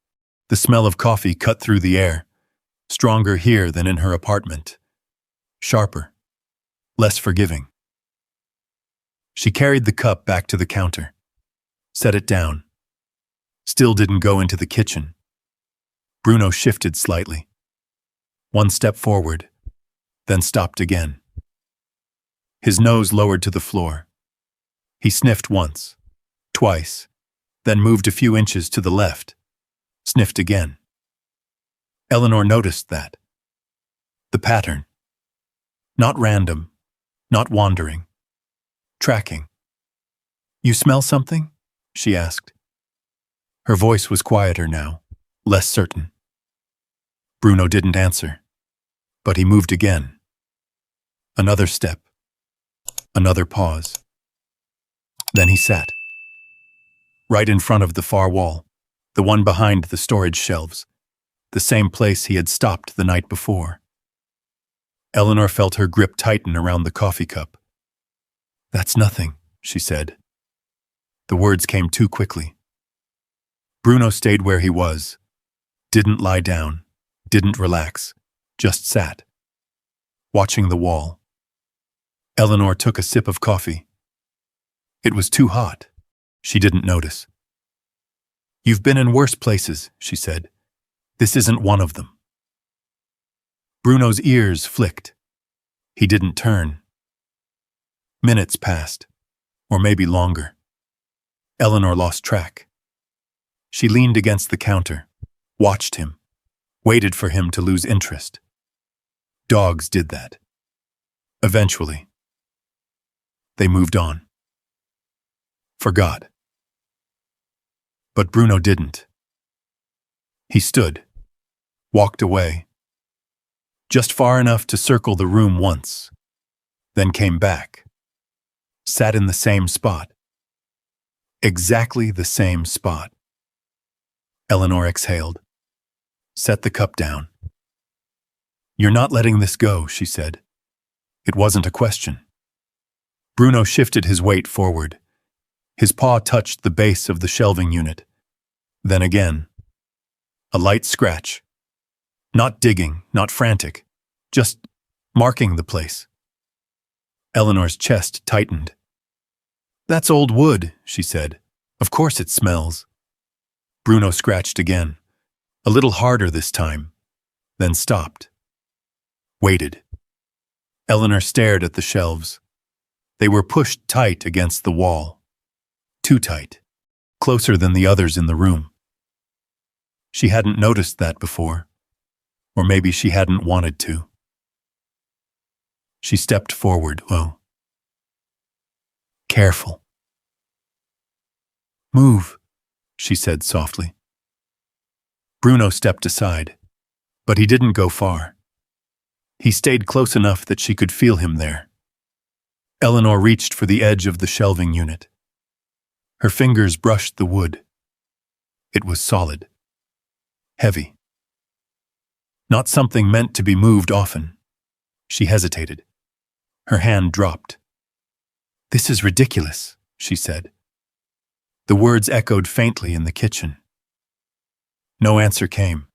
The smell of coffee cut through the air, stronger here than in her apartment. Sharper. Less forgiving. She carried the cup back to the counter. Set it down. Still didn't go into the kitchen. Bruno shifted slightly. One step forward, then stopped again. His nose lowered to the floor. He sniffed once, twice, then moved a few inches to the left, sniffed again. Eleanor noticed that. The pattern. Not random, not wandering. Tracking. "You smell something?" she asked. Her voice was quieter now, less certain. Bruno didn't answer, but he moved again. Another step. Another pause. Then he sat, right in front of the far wall, the one behind the storage shelves, the same place he had stopped the night before. Eleanor felt her grip tighten around the coffee cup. "That's nothing," she said. The words came too quickly. Bruno stayed where he was, didn't lie down, didn't relax, just sat, watching the wall. Eleanor took a sip of coffee. It was too hot. She didn't notice. "You've been in worse places," she said. "This isn't one of them." Bruno's ears flicked. He didn't turn. Minutes passed, or maybe longer. Eleanor lost track. She leaned against the counter, watched him, waited for him to lose interest. Dogs did that. Eventually, they moved on. Forgot. But Bruno didn't. He stood, walked away, just far enough to circle the room once, then came back, sat in the same spot. Exactly the same spot. Eleanor exhaled, set the cup down. "You're not letting this go," she said. It wasn't a question. Bruno shifted his weight forward. His paw touched the base of the shelving unit. Then again. A light scratch. Not digging, not frantic, just marking the place. Eleanor's chest tightened. "That's old wood," she said. "Of course it smells." Bruno scratched again, a little harder this time, then stopped. Waited. Eleanor stared at the shelves. They were pushed tight against the wall. Too tight. Closer than the others in the room. She hadn't noticed that before. Or maybe she hadn't wanted to. She stepped forward. "Oh. Careful." "Move," she said softly. Bruno stepped aside, but he didn't go far. He stayed close enough that she could feel him there. Eleanor reached for the edge of the shelving unit. Her fingers brushed the wood. It was solid. Heavy. Not something meant to be moved often. She hesitated. Her hand dropped. "This is ridiculous," she said. The words echoed faintly in the kitchen. No answer came.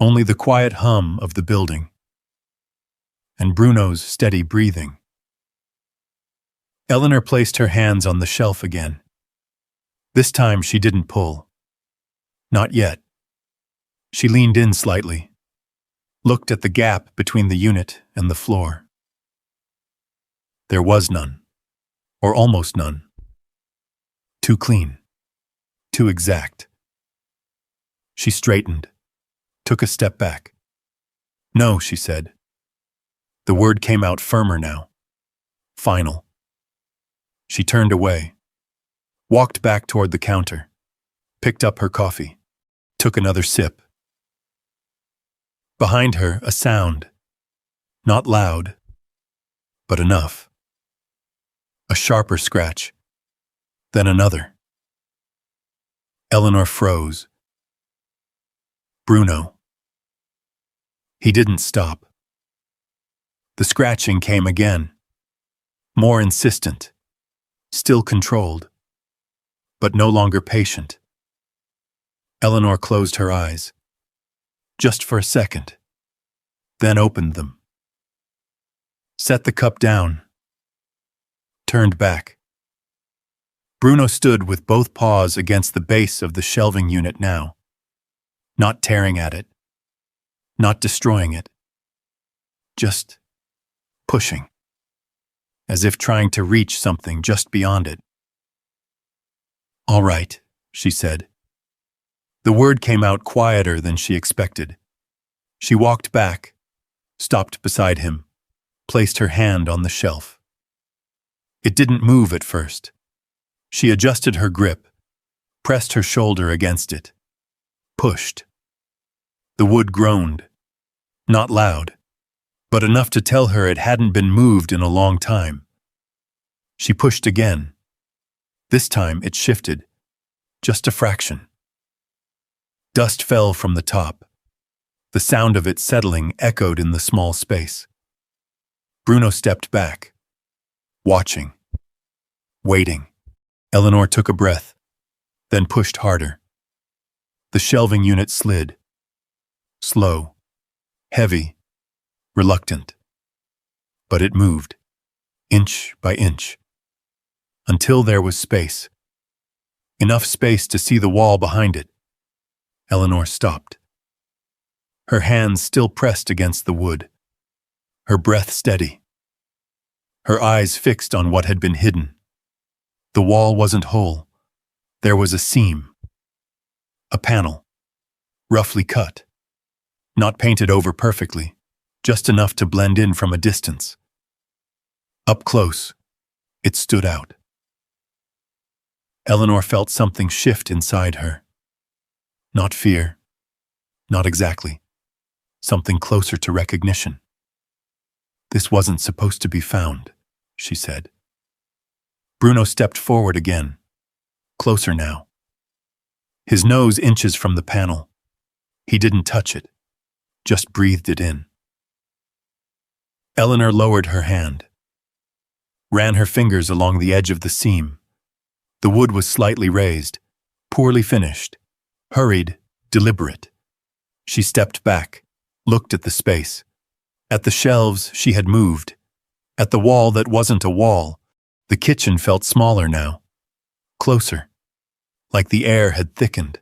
Only the quiet hum of the building. And Bruno's steady breathing. Eleanor placed her hands on the shelf again. This time she didn't pull. Not yet. She leaned in slightly, looked at the gap between the unit and the floor. There was none, or almost none. Too clean, too exact. She straightened, took a step back. "No," she said. The word came out firmer now. Final. She turned away, walked back toward the counter, picked up her coffee, took another sip. Behind her, a sound. Not loud, but enough. A sharper scratch, then another. Eleanor froze. Bruno. He didn't stop. The scratching came again, more insistent, still controlled, but no longer patient. Eleanor closed her eyes, just for a second, then opened them. Set the cup down, turned back. Bruno stood with both paws against the base of the shelving unit now, not tearing at it, not destroying it, just pushing, as if trying to reach something just beyond it. "All right," she said. The word came out quieter than she expected. She walked back, stopped beside him, placed her hand on the shelf. It didn't move at first. She adjusted her grip, pressed her shoulder against it. Pushed. The wood groaned. Not loud, but enough to tell her it hadn't been moved in a long time. She pushed again. This time it shifted, just a fraction. Dust fell from the top. The sound of it settling echoed in the small space. Bruno stepped back, watching, waiting. Eleanor took a breath, then pushed harder. The shelving unit slid. Slow, heavy, reluctant. But it moved, inch by inch, until there was space. Enough space to see the wall behind it. Eleanor stopped. Her hands still pressed against the wood, her breath steady. Her eyes fixed on what had been hidden. The wall wasn't whole. There was a seam. A panel, roughly cut. Not painted over perfectly, just enough to blend in from a distance. Up close, it stood out. Eleanor felt something shift inside her. Not fear, not exactly. Something closer to recognition. This wasn't supposed to be found, she said. Bruno stepped forward again, closer now. His nose inches from the panel. He didn't touch it, just breathed it in. Eleanor lowered her hand, ran her fingers along the edge of the seam. The wood was slightly raised, poorly finished, hurried, deliberate. She stepped back, looked at the space, at the shelves she had moved, at the wall that wasn't a wall. The kitchen felt smaller now, closer, like the air had thickened.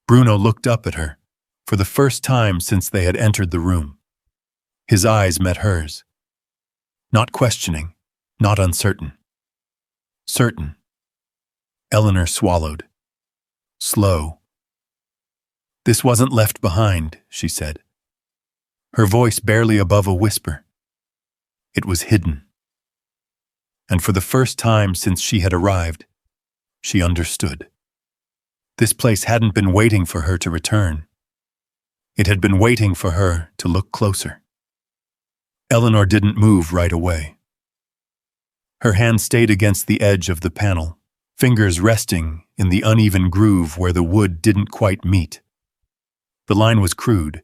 Bruno looked up at her, for the first time since they had entered the room. His eyes met hers. Not questioning, not uncertain. Certain. Eleanor swallowed. Slow. This wasn't left behind, she said. Her voice barely above a whisper. It was hidden. And for the first time since she had arrived, she understood. This place hadn't been waiting for her to return. It had been waiting for her to look closer. Eleanor didn't move right away. Her hand stayed against the edge of the panel, fingers resting in the uneven groove where the wood didn't quite meet. The line was crude,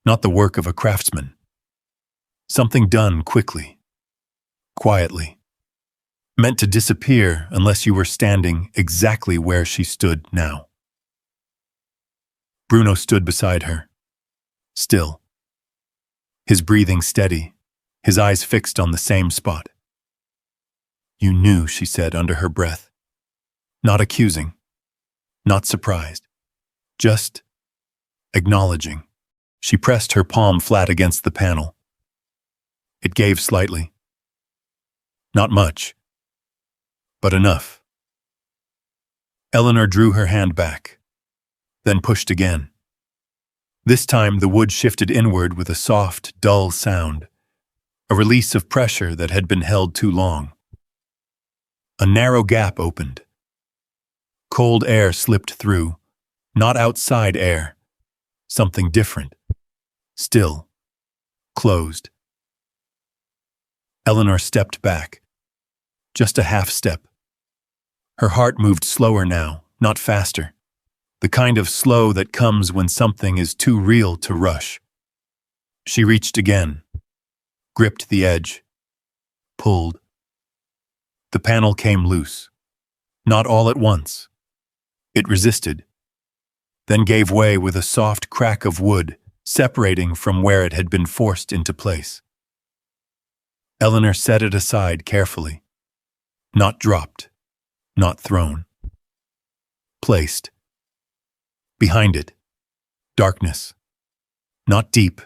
not the work of a craftsman. Something done quickly, quietly, meant to disappear unless you were standing exactly where she stood now. Bruno stood beside her, still, his breathing steady, his eyes fixed on the same spot. You knew, she said under her breath. Not accusing, not surprised, just acknowledging. She pressed her palm flat against the panel. It gave slightly. Not much, but enough. Eleanor drew her hand back, then pushed again. This time the wood shifted inward with a soft, dull sound, a release of pressure that had been held too long. A narrow gap opened. Cold air slipped through, not outside air, something different, still, closed. Eleanor stepped back, just a half step. Her heart moved slower now, not faster, the kind of slow that comes when something is too real to rush. She reached again, gripped the edge, pulled. The panel came loose, not all at once. It resisted, then gave way with a soft crack of wood separating from where it had been forced into place. Eleanor set it aside carefully, not dropped, not thrown. Placed. Behind it, darkness. Not deep,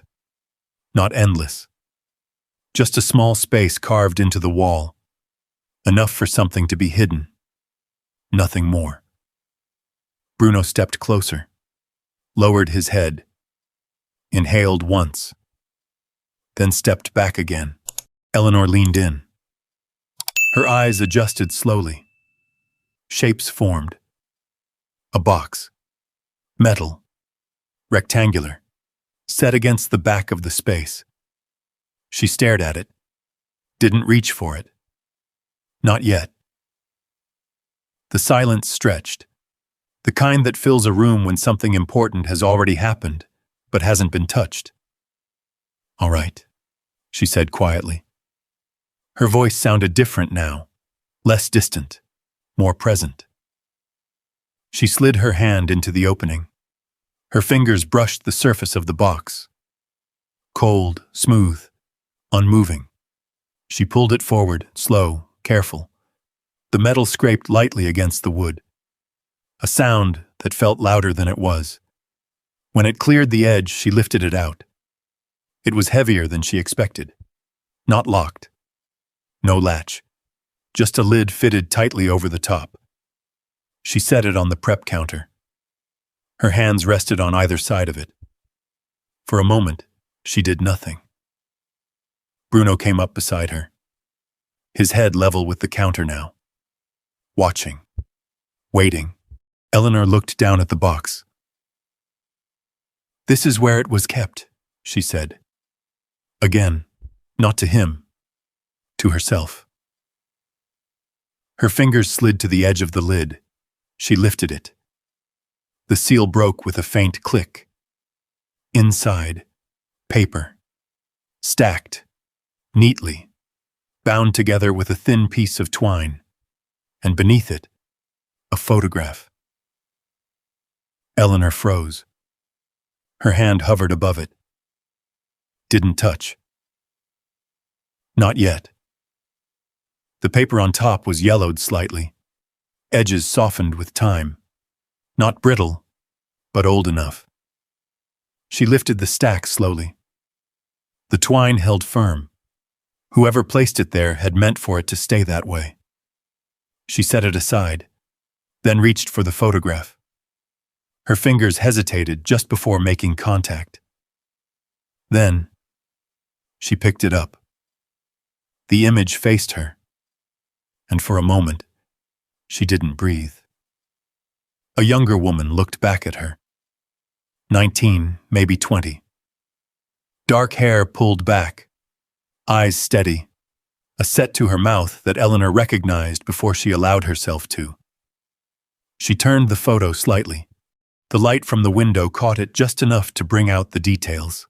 not endless. Just a small space carved into the wall, enough for something to be hidden. Nothing more. Bruno stepped closer, lowered his head, inhaled once, then stepped back again. Eleanor leaned in. Her eyes adjusted slowly. Shapes formed, A box. Metal. Rectangular. Set against the back of the space. She stared at it. Didn't reach for it. Not yet. The silence stretched. The kind that fills a room when something important has already happened, but hasn't been touched. "All right," she said quietly. Her voice sounded different now, less distant, more present. She slid her hand into the opening. Her fingers brushed the surface of the box. Cold, smooth, unmoving. She pulled it forward, slow, careful. The metal scraped lightly against the wood. A sound that felt louder than it was. When it cleared the edge, she lifted it out. It was heavier than she expected. Not locked. No latch. Just a lid fitted tightly over the top. She set it on the prep counter. Her hands rested on either side of it. For a moment, she did nothing. Bruno came up beside her. His head level with the counter now. Watching. Waiting. Eleanor looked down at the box. "This is where it was kept," she said. Again, not to him. To herself. Her fingers slid to the edge of the lid. She lifted it. The seal broke with a faint click. Inside, paper. Stacked. Neatly. Bound together with a thin piece of twine. And beneath it, a photograph. Eleanor froze. Her hand hovered above it. Didn't touch. Not yet. The paper on top was yellowed slightly. Edges softened with time. Not brittle, but old enough. She lifted the stack slowly. The twine held firm. Whoever placed it there had meant for it to stay that way. She set it aside, then reached for the photograph. Her fingers hesitated just before making contact. Then, she picked it up. The image faced her, and for a moment, she didn't breathe. A younger woman looked back at her. 19, maybe 20. Dark hair pulled back, eyes steady, a set to her mouth that Eleanor recognized before she allowed herself to. She turned the photo slightly. The light from the window caught it just enough to bring out the details.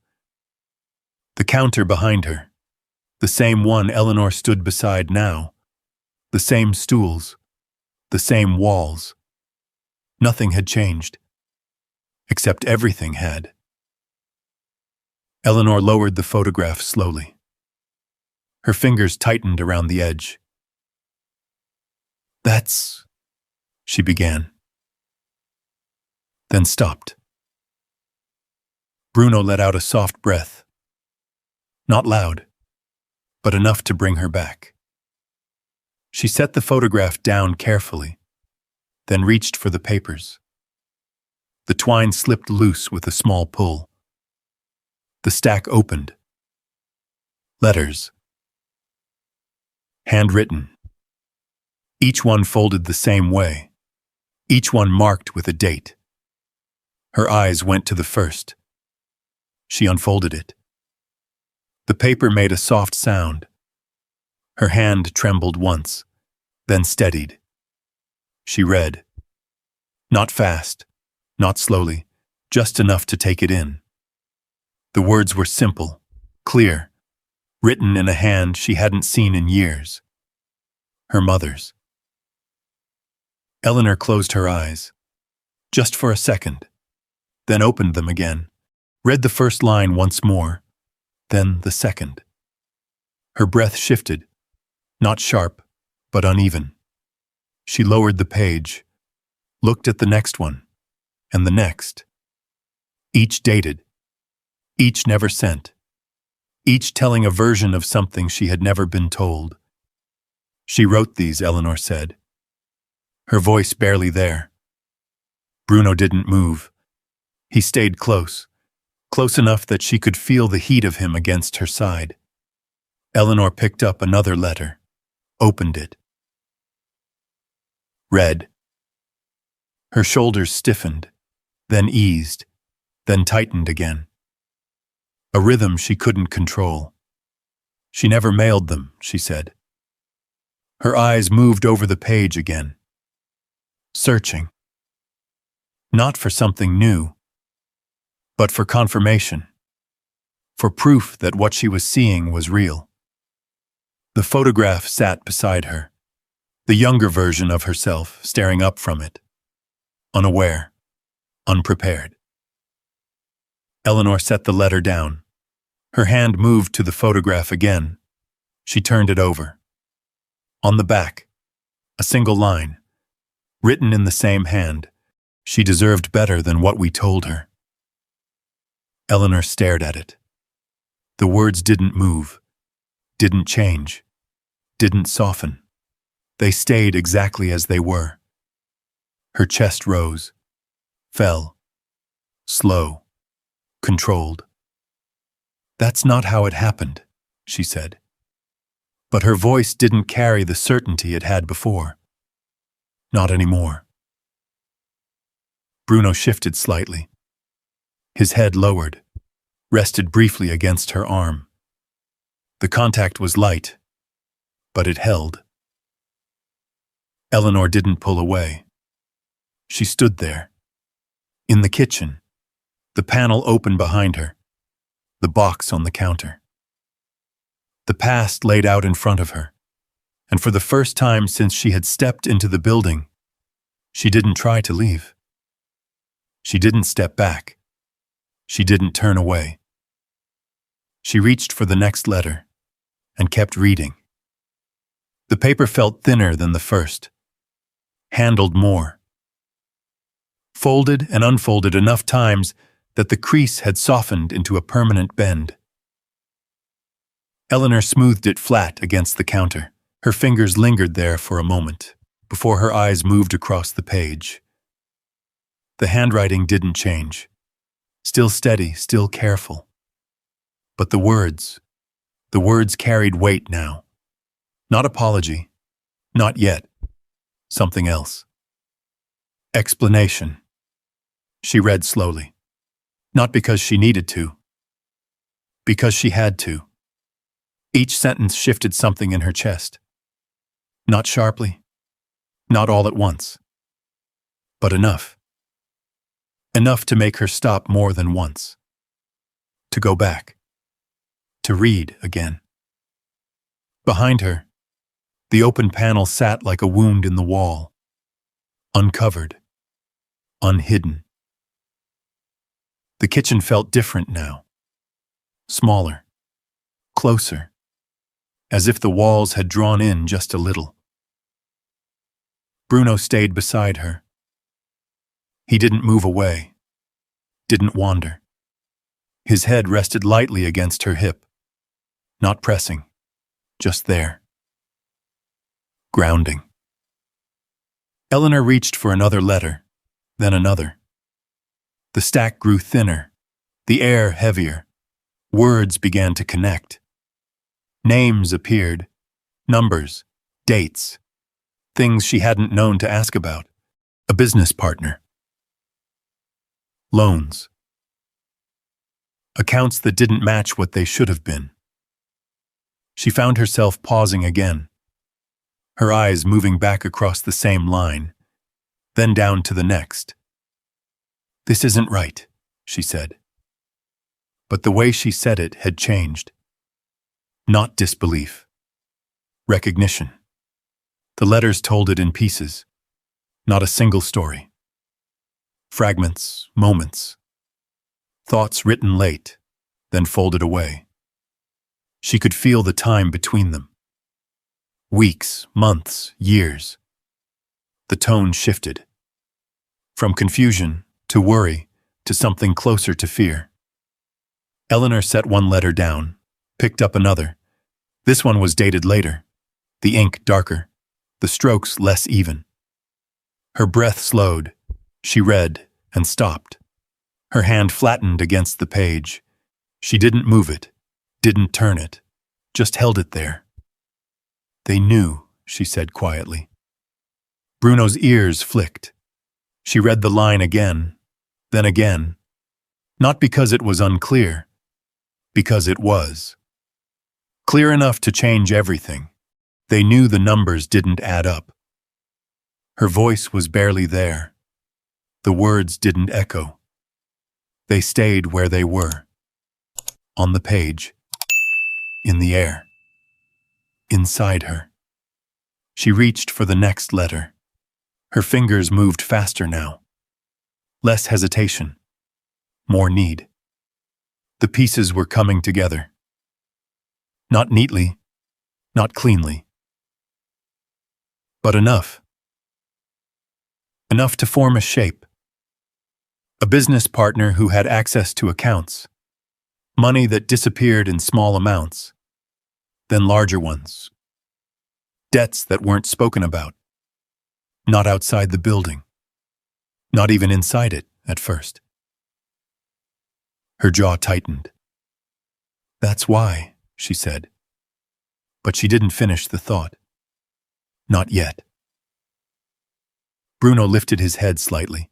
The counter behind her, the same one Eleanor stood beside now, the same stools, the same walls. Nothing had changed, except everything had. Eleanor lowered the photograph slowly. Her fingers tightened around the edge. "That's..." she began, then stopped. Bruno let out a soft breath. Not loud, but enough to bring her back. She set the photograph down carefully, then reached for the papers. The twine slipped loose with a small pull. The stack opened. Letters. Handwritten. Each one folded the same way, each one marked with a date. Her eyes went to the first. She unfolded it. The paper made a soft sound. Her hand trembled once, then steadied. She read. Not fast, not slowly, just enough to take it in. The words were simple, clear, written in a hand she hadn't seen in years. Her mother's. Eleanor closed her eyes, just for a second, then opened them again, read the first line once more, then the second. Her breath shifted, not sharp, but uneven. She lowered the page, looked at the next one, and the next. Each dated, each never sent, each telling a version of something she had never been told. She wrote these, Eleanor said, her voice barely there. Bruno didn't move. He stayed close, close enough that she could feel the heat of him against her side. Eleanor picked up another letter, opened it. Read. Her shoulders stiffened, then eased, then tightened again. A rhythm she couldn't control. She never mailed them, she said. Her eyes moved over the page again, searching. Not for something new, but for confirmation, for proof that what she was seeing was real. The photograph sat beside her, the younger version of herself staring up from it, unaware, unprepared. Eleanor set the letter down. Her hand moved to the photograph again. She turned it over. On the back, a single line, written in the same hand, "She deserved better than what we told her." Eleanor stared at it. The words didn't move, didn't change, didn't soften. They stayed exactly as they were. Her chest rose, fell, slow, controlled. "That's not how it happened," she said. But her voice didn't carry the certainty it had before. Not anymore. Bruno shifted slightly. His head lowered, rested briefly against her arm. The contact was light, but it held. Eleanor didn't pull away. She stood there, in the kitchen, the panel open behind her, the box on the counter. The past laid out in front of her, and for the first time since she had stepped into the building, she didn't try to leave. She didn't step back. She didn't turn away. She reached for the next letter and kept reading. The paper felt thinner than the first, handled more. Folded and unfolded enough times that the crease had softened into a permanent bend. Eleanor smoothed it flat against the counter. Her fingers lingered there for a moment, before her eyes moved across the page. The handwriting didn't change. Still steady, still careful. But the words carried weight now. Not apology. Not yet. Something else. Explanation. She read slowly. Not because she needed to. Because she had to. Each sentence shifted something in her chest. Not sharply. Not all at once. But enough. Enough to make her stop more than once. To go back. To read again. Behind her, the open panel sat like a wound in the wall. Uncovered. Unhidden. The kitchen felt different now. Smaller. Closer. As if the walls had drawn in just a little. Bruno stayed beside her. He didn't move away. Didn't wander. His head rested lightly against her hip. Not pressing. Just there. Grounding. Eleanor reached for another letter, then another. The stack grew thinner, the air heavier. Words began to connect. Names appeared, numbers, dates, things she hadn't known to ask about. A business partner. Loans. Accounts that didn't match what they should have been. She found herself pausing again, her eyes moving back across the same line, then down to the next. "This isn't right," she said. But the way she said it had changed. Not disbelief. Recognition. The letters told it in pieces, not a single story. Fragments, moments. Thoughts written late, then folded away. She could feel the time between them. Weeks, months, years. The tone shifted. From confusion to worry to something closer to fear. Eleanor set one letter down, picked up another. This one was dated later, the ink darker, the strokes less even. Her breath slowed. She read and stopped. Her hand flattened against the page. She didn't move it, didn't turn it, just held it there. "They knew," she said quietly. Bruno's ears flicked. She read the line again, then again, not because it was unclear, because it was. Clear enough to change everything. They knew the numbers didn't add up. Her voice was barely there. The words didn't echo. They stayed where they were. On the page. In the air. Inside her. She reached for the next letter. Her fingers moved faster now. Less hesitation. More need. The pieces were coming together. Not neatly, not cleanly. But enough. Enough to form a shape. A business partner who had access to accounts. Money that disappeared in small amounts. Then larger ones. Debts that weren't spoken about. Not outside the building. Not even inside it at first. Her jaw tightened. "That's why," she said. But she didn't finish the thought. Not yet. Bruno lifted his head slightly,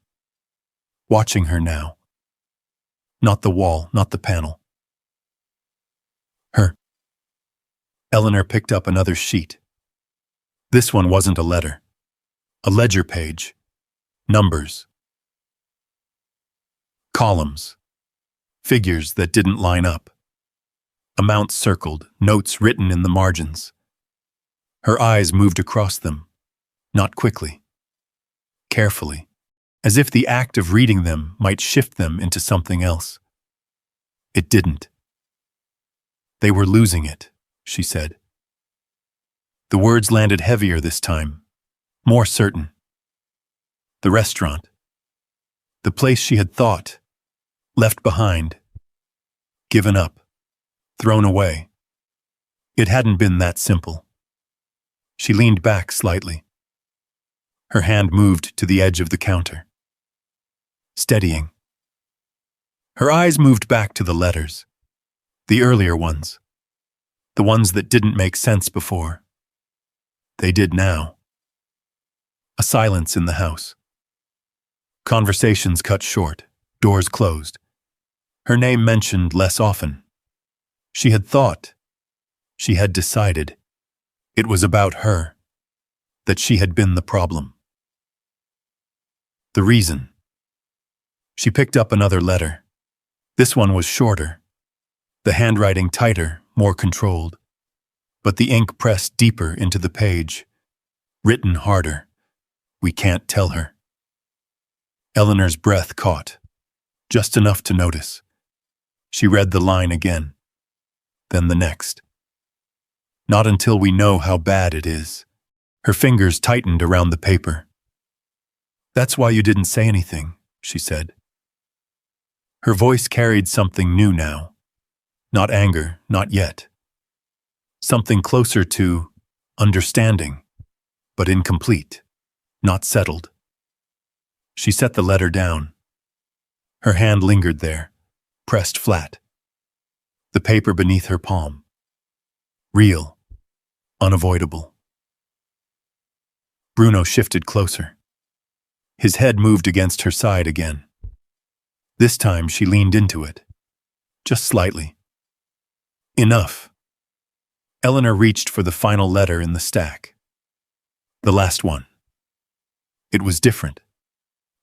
watching her now. Not the wall, not the panel. Her. Eleanor picked up another sheet. This one wasn't a letter. A ledger page. Numbers. Columns. Figures that didn't line up. Amounts circled, notes written in the margins. Her eyes moved across them, not quickly. Carefully, as if the act of reading them might shift them into something else. It didn't. They were losing it, she said. The words landed heavier this time, more certain. The restaurant. The place she had thought, left behind, given up, thrown away. It hadn't been that simple. She leaned back slightly. Her hand moved to the edge of the counter. Steadying. Her eyes moved back to the letters. The earlier ones. The ones that didn't make sense before. They did now. A silence in the house. Conversations cut short, doors closed. Her name mentioned less often. She had thought, she had decided, it was about her, that she had been the problem. The reason. She picked up another letter. This one was shorter, the handwriting tighter, more controlled, but the ink pressed deeper into the page, written harder. We can't tell her. Eleanor's breath caught, just enough to notice. She read the line again, then the next. Not until we know how bad it is. Her fingers tightened around the paper. That's why you didn't say anything, she said. Her voice carried something new now. Not anger, not yet. Something closer to understanding, but incomplete, not settled. She set the letter down. Her hand lingered there, pressed flat. The paper beneath her palm. Real, unavoidable. Bruno shifted closer. His head moved against her side again. This time she leaned into it, just slightly. Enough. Eleanor reached for the final letter in the stack. The last one. It was different.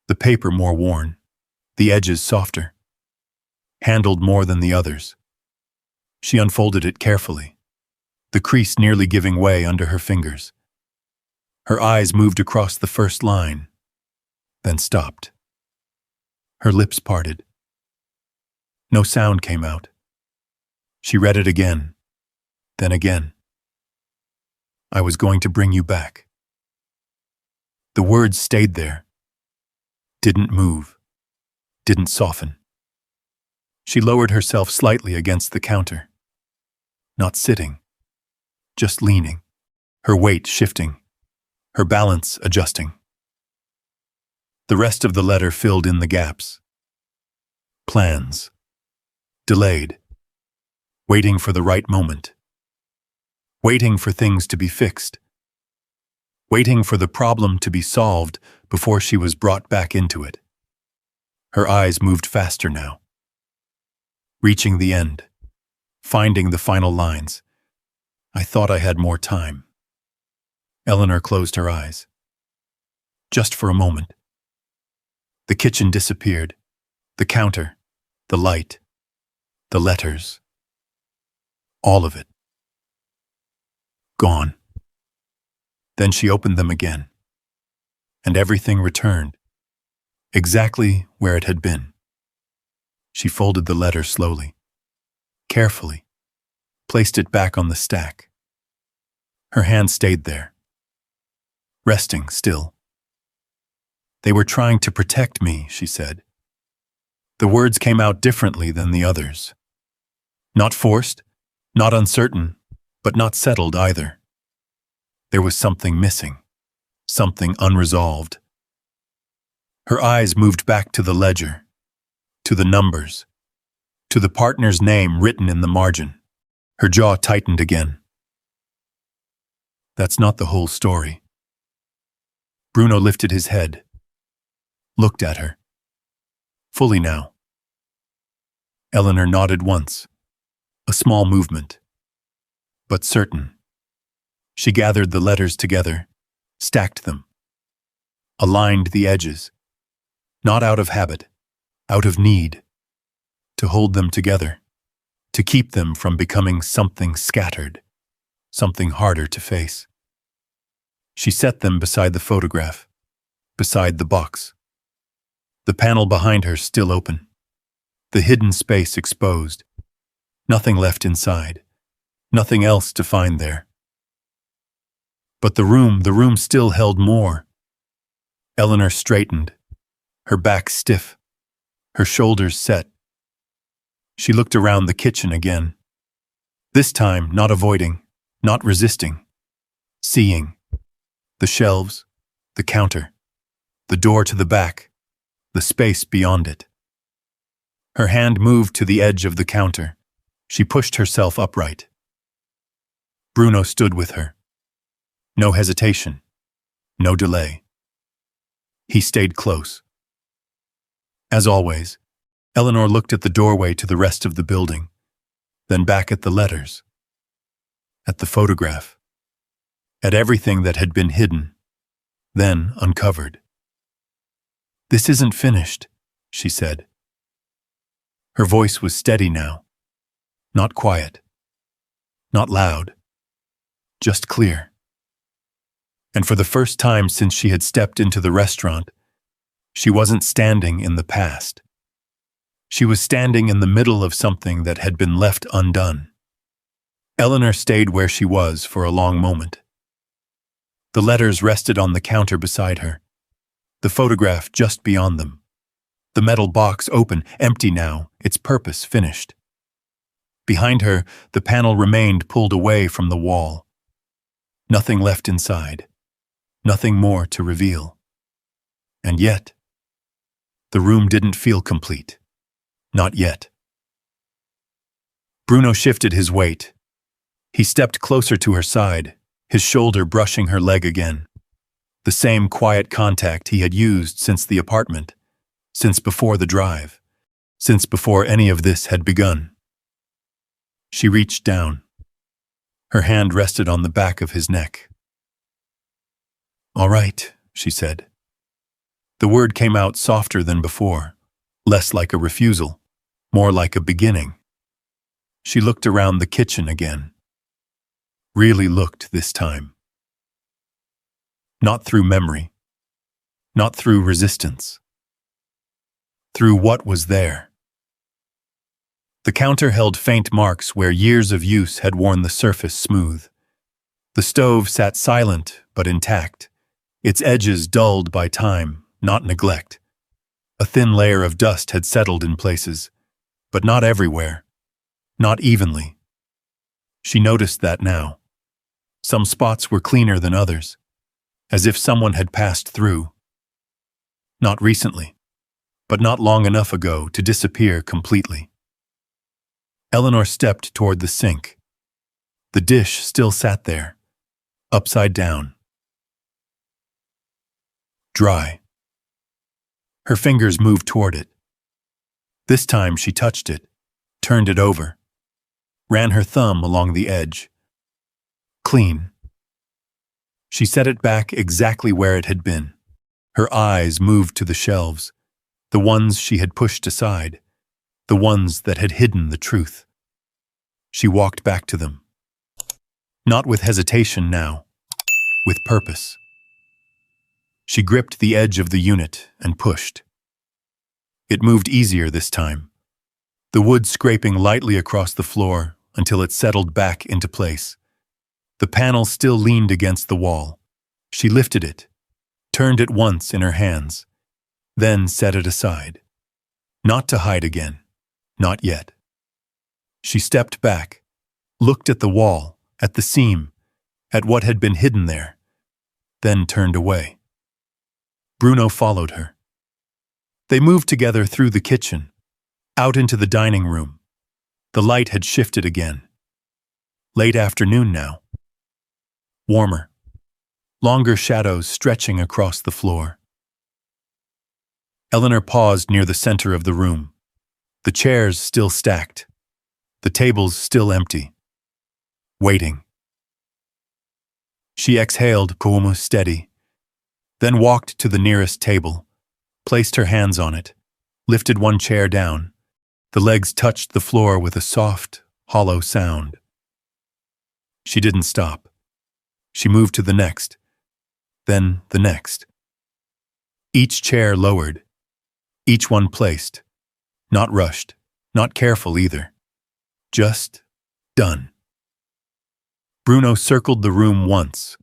The paper more worn, the edges softer, handled more than the others. She unfolded it carefully, the crease nearly giving way under her fingers. Her eyes moved across the first line, then stopped. Her lips parted. No sound came out. She read it again, then again. I was going to bring you back. The words stayed there. Didn't move. Didn't soften. She lowered herself slightly against the counter. Not sitting. Just leaning. Her weight shifting. Her balance adjusting. The rest of the letter filled in the gaps. Plans. Delayed. Waiting for the right moment. Waiting for things to be fixed. waiting for the problem to be solved before she was brought back into it. Her eyes moved faster now. Reaching the end, finding the final lines. I thought I had more time. Eleanor closed her eyes. Just for a moment. The kitchen disappeared. The counter, the light, the letters. All of it. Gone. Then she opened them again. And everything returned. Exactly where it had been. She folded the letter slowly, carefully, placed it back on the stack. Her hand stayed there, resting still. They were trying to protect me, she said. The words came out differently than the others. Not forced, not uncertain, but not settled either. There was something missing, something unresolved. Her eyes moved back to the ledger, to the numbers, to the partner's name written in the margin. Her jaw tightened again. That's not the whole story. Bruno lifted his head, looked at her. Fully now. Eleanor nodded once, a small movement, but certain. She gathered the letters together, stacked them, aligned the edges, not out of habit, out of need, to hold them together, to keep them from becoming something scattered, something harder to face. She set them beside the photograph, beside the box. The panel behind her still open, the hidden space exposed, nothing left inside, nothing else to find there. But the room still held more. Eleanor straightened, her back stiff, her shoulders set. She looked around the kitchen again. This time, not avoiding, not resisting, seeing. The shelves, the counter, the door to the back, the space beyond it. Her hand moved to the edge of the counter. She pushed herself upright. Bruno stood with her. No hesitation, no delay. He stayed close. As always, Eleanor looked at the doorway to the rest of the building, then back at the letters, at the photograph, at everything that had been hidden, then uncovered. "This isn't finished," she said. Her voice was steady now, not quiet, not loud, just clear. And for the first time since she had stepped into the restaurant, she wasn't standing in the past. She was standing in the middle of something that had been left undone. Eleanor stayed where she was for a long moment. The letters rested on the counter beside her, the photograph just beyond them, the metal box open, empty now, its purpose finished. Behind her, the panel remained pulled away from the wall. Nothing left inside, nothing more to reveal. And yet, the room didn't feel complete. Not yet. Bruno shifted his weight. He stepped closer to her side, his shoulder brushing her leg again. The same quiet contact he had used since the apartment, since before the drive, since before any of this had begun. She reached down. Her hand rested on the back of his neck. "All right," she said. The word came out softer than before, less like a refusal, more like a beginning. She looked around the kitchen again. Really looked this time. Not through memory, not through resistance. Through what was there. The counter held faint marks where years of use had worn the surface smooth. The stove sat silent but intact, its edges dulled by time, not neglect. A thin layer of dust had settled in places, but not everywhere, not evenly. She noticed that now. Some spots were cleaner than others, as if someone had passed through. Not recently, but not long enough ago to disappear completely. Eleanor stepped toward the sink. The dish still sat there, upside down. dry. Her fingers moved toward it. This time she touched it, turned it over, ran her thumb along the edge. Clean. She set it back exactly where it had been. Her eyes moved to the shelves, the ones she had pushed aside, the ones that had hidden the truth. She walked back to them. Not with hesitation now, with purpose. She gripped the edge of the unit and pushed. It moved easier this time, the wood scraping lightly across the floor until it settled back into place. The panel still leaned against the wall. She lifted it, turned it once in her hands, then set it aside. Not to hide again, not yet. She stepped back, looked at the wall, at the seam, at what had been hidden there, then turned away. Bruno followed her. They moved together through the kitchen, out into the dining room. The light had shifted again. Late afternoon now. Warmer. Longer shadows stretching across the floor. Eleanor paused near the center of the room. The chairs still stacked. The tables still empty. Waiting. She exhaled, calm, steady, then walked to the nearest table, placed her hands on it, lifted one chair down. The legs touched the floor with a soft, hollow sound. She didn't stop. She moved to the next, then the next. Each chair lowered, each one placed, not rushed, not careful either. Just done. Bruno circled the room once,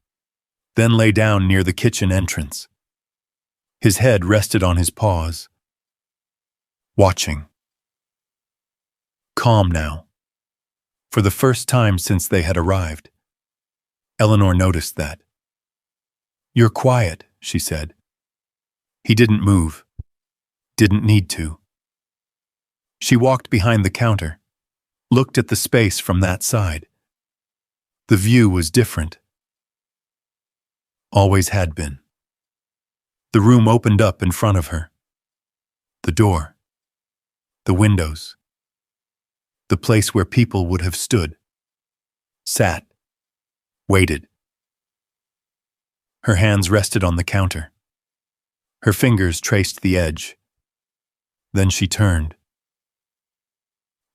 then lay down near the kitchen entrance. His head rested on his paws. Watching. Calm now. For the first time since they had arrived. Eleanor noticed that. "You're quiet," she said. He didn't move. Didn't need to. She walked behind the counter, looked at the space from that side. The view was different. Always had been. The room opened up in front of her. The door. The windows. The place where people would have stood. Sat. Waited. Her hands rested on the counter. Her fingers traced the edge. Then she turned.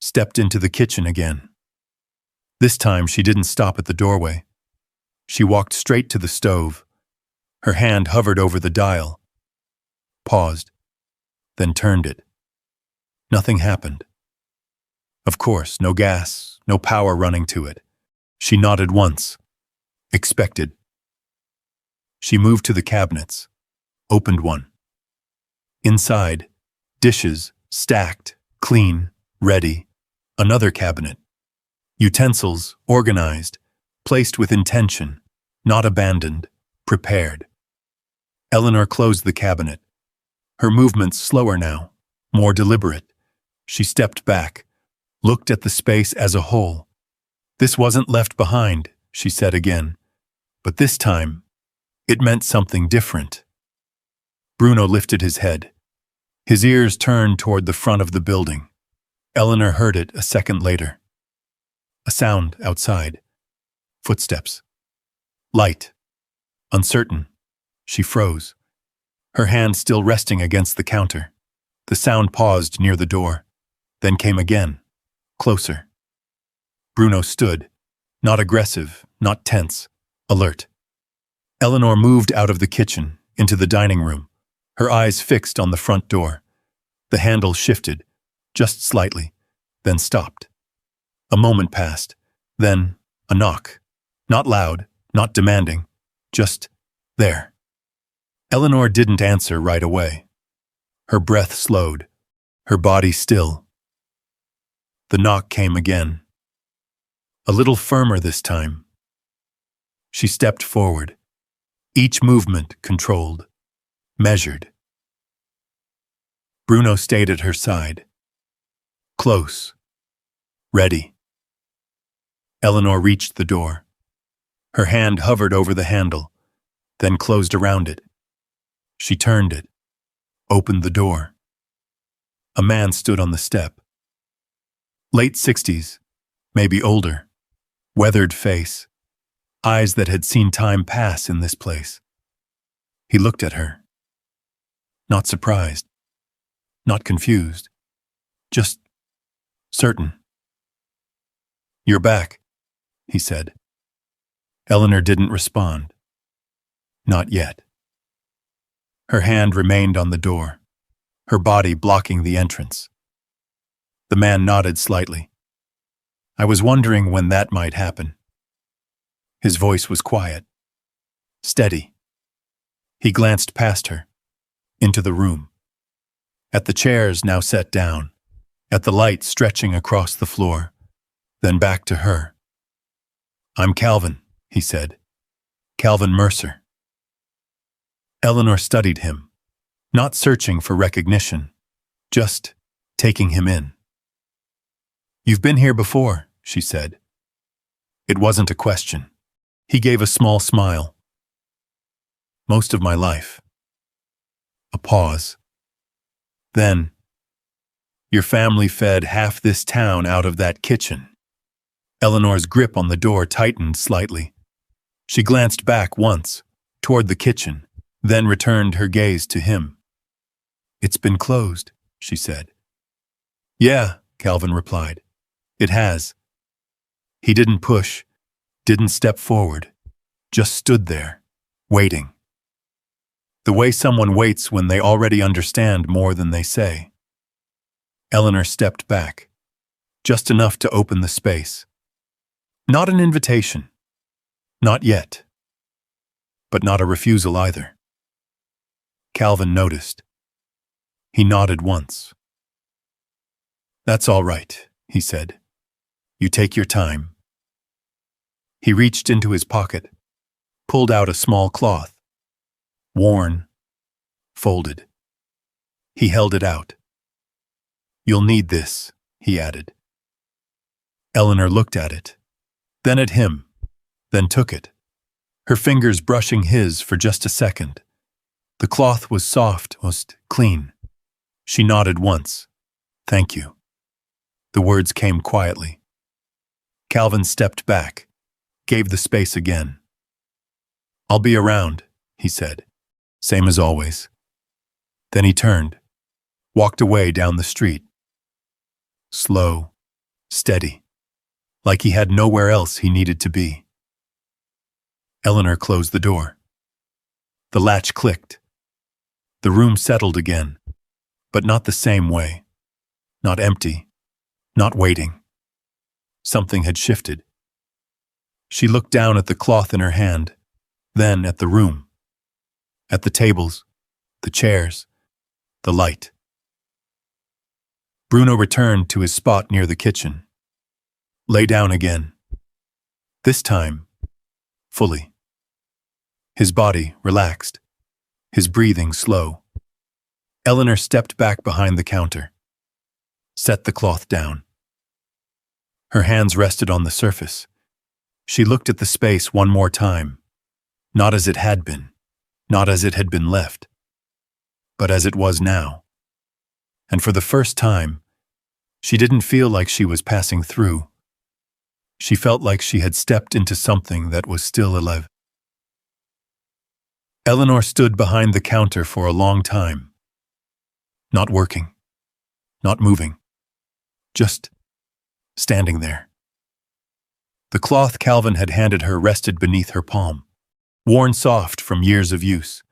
Stepped into the kitchen again. This time she didn't stop at the doorway. She walked straight to the stove. Her hand hovered over the dial. Paused. Then turned it. Nothing happened. Of course, no gas, no power running to it. She nodded once. Expected. She moved to the cabinets. Opened one. Inside, dishes, stacked, clean, ready. Another cabinet. Utensils, organized, placed with intention, not abandoned, prepared. Eleanor closed the cabinet. Her movements slower now, more deliberate. She stepped back, looked at the space as a whole. This wasn't left behind, she said again. But this time, it meant something different. Bruno lifted his head. His ears turned toward the front of the building. Eleanor heard it a second later. A sound outside. Footsteps. Light. Uncertain. She froze. Her hand still resting against the counter. The sound paused near the door. Then came again. Closer. Bruno stood. Not aggressive, not tense. Alert. Eleanor moved out of the kitchen, into the dining room. Her eyes fixed on the front door. The handle shifted, just slightly, then stopped. A moment passed, then a knock. Not loud, not demanding, just there. Eleanor didn't answer right away. Her breath slowed, her body still. The knock came again. A little firmer this time. She stepped forward, each movement controlled, measured. Bruno stayed at her side. Close. Ready. Eleanor reached the door. Her hand hovered over the handle, then closed around it. She turned it, opened the door. A man stood on the step. Late 60s, maybe older, weathered face, eyes that had seen time pass in this place. He looked at her. Not surprised, not confused, just certain. "You're back," he said. Eleanor didn't respond. Not yet. Her hand remained on the door, her body blocking the entrance. The man nodded slightly. "I was wondering when that might happen." His voice was quiet, steady. He glanced past her, into the room, at the chairs now set down, at the light stretching across the floor, then back to her. "I'm Calvin," he said. "Calvin Mercer." Eleanor studied him, not searching for recognition, just taking him in. "You've been here before," she said. It wasn't a question. He gave a small smile. "Most of my life." A pause. Then, "Your family fed half this town out of that kitchen." Eleanor's grip on the door tightened slightly. She glanced back once, toward the kitchen, then returned her gaze to him. "It's been closed," she said. "Yeah," Calvin replied. "It has." He didn't push, didn't step forward, just stood there, waiting. The way someone waits when they already understand more than they say. Eleanor stepped back, just enough to open the space. Not an invitation. Not yet. But not a refusal either. Calvin noticed. He nodded once. "That's all right," he said. "You take your time." He reached into his pocket, pulled out a small cloth. Worn, folded. He held it out. "You'll need this," he added. Eleanor looked at it, then at him, then took it, her fingers brushing his for just a second. The cloth was soft, almost clean. She nodded once. "Thank you." The words came quietly. Calvin stepped back, gave the space again. "I'll be around," he said. "Same as always." Then he turned, walked away down the street. Slow, steady, like he had nowhere else he needed to be. Eleanor closed the door. The latch clicked. The room settled again, but not the same way. Not empty, not waiting. Something had shifted. She looked down at the cloth in her hand, then at the room, at the tables, the chairs, the light. Bruno returned to his spot near the kitchen. Lay down again. This time, fully. His body relaxed, his breathing slow. Eleanor stepped back behind the counter, set the cloth down. Her hands rested on the surface. She looked at the space one more time, not as it had been, not as it had been left, but as it was now. And for the first time, she didn't feel like she was passing through. She felt like she had stepped into something that was still alive. Eleanor stood behind the counter for a long time. Not working, not moving, just standing there. The cloth Calvin had handed her rested beneath her palm, worn soft from years of use,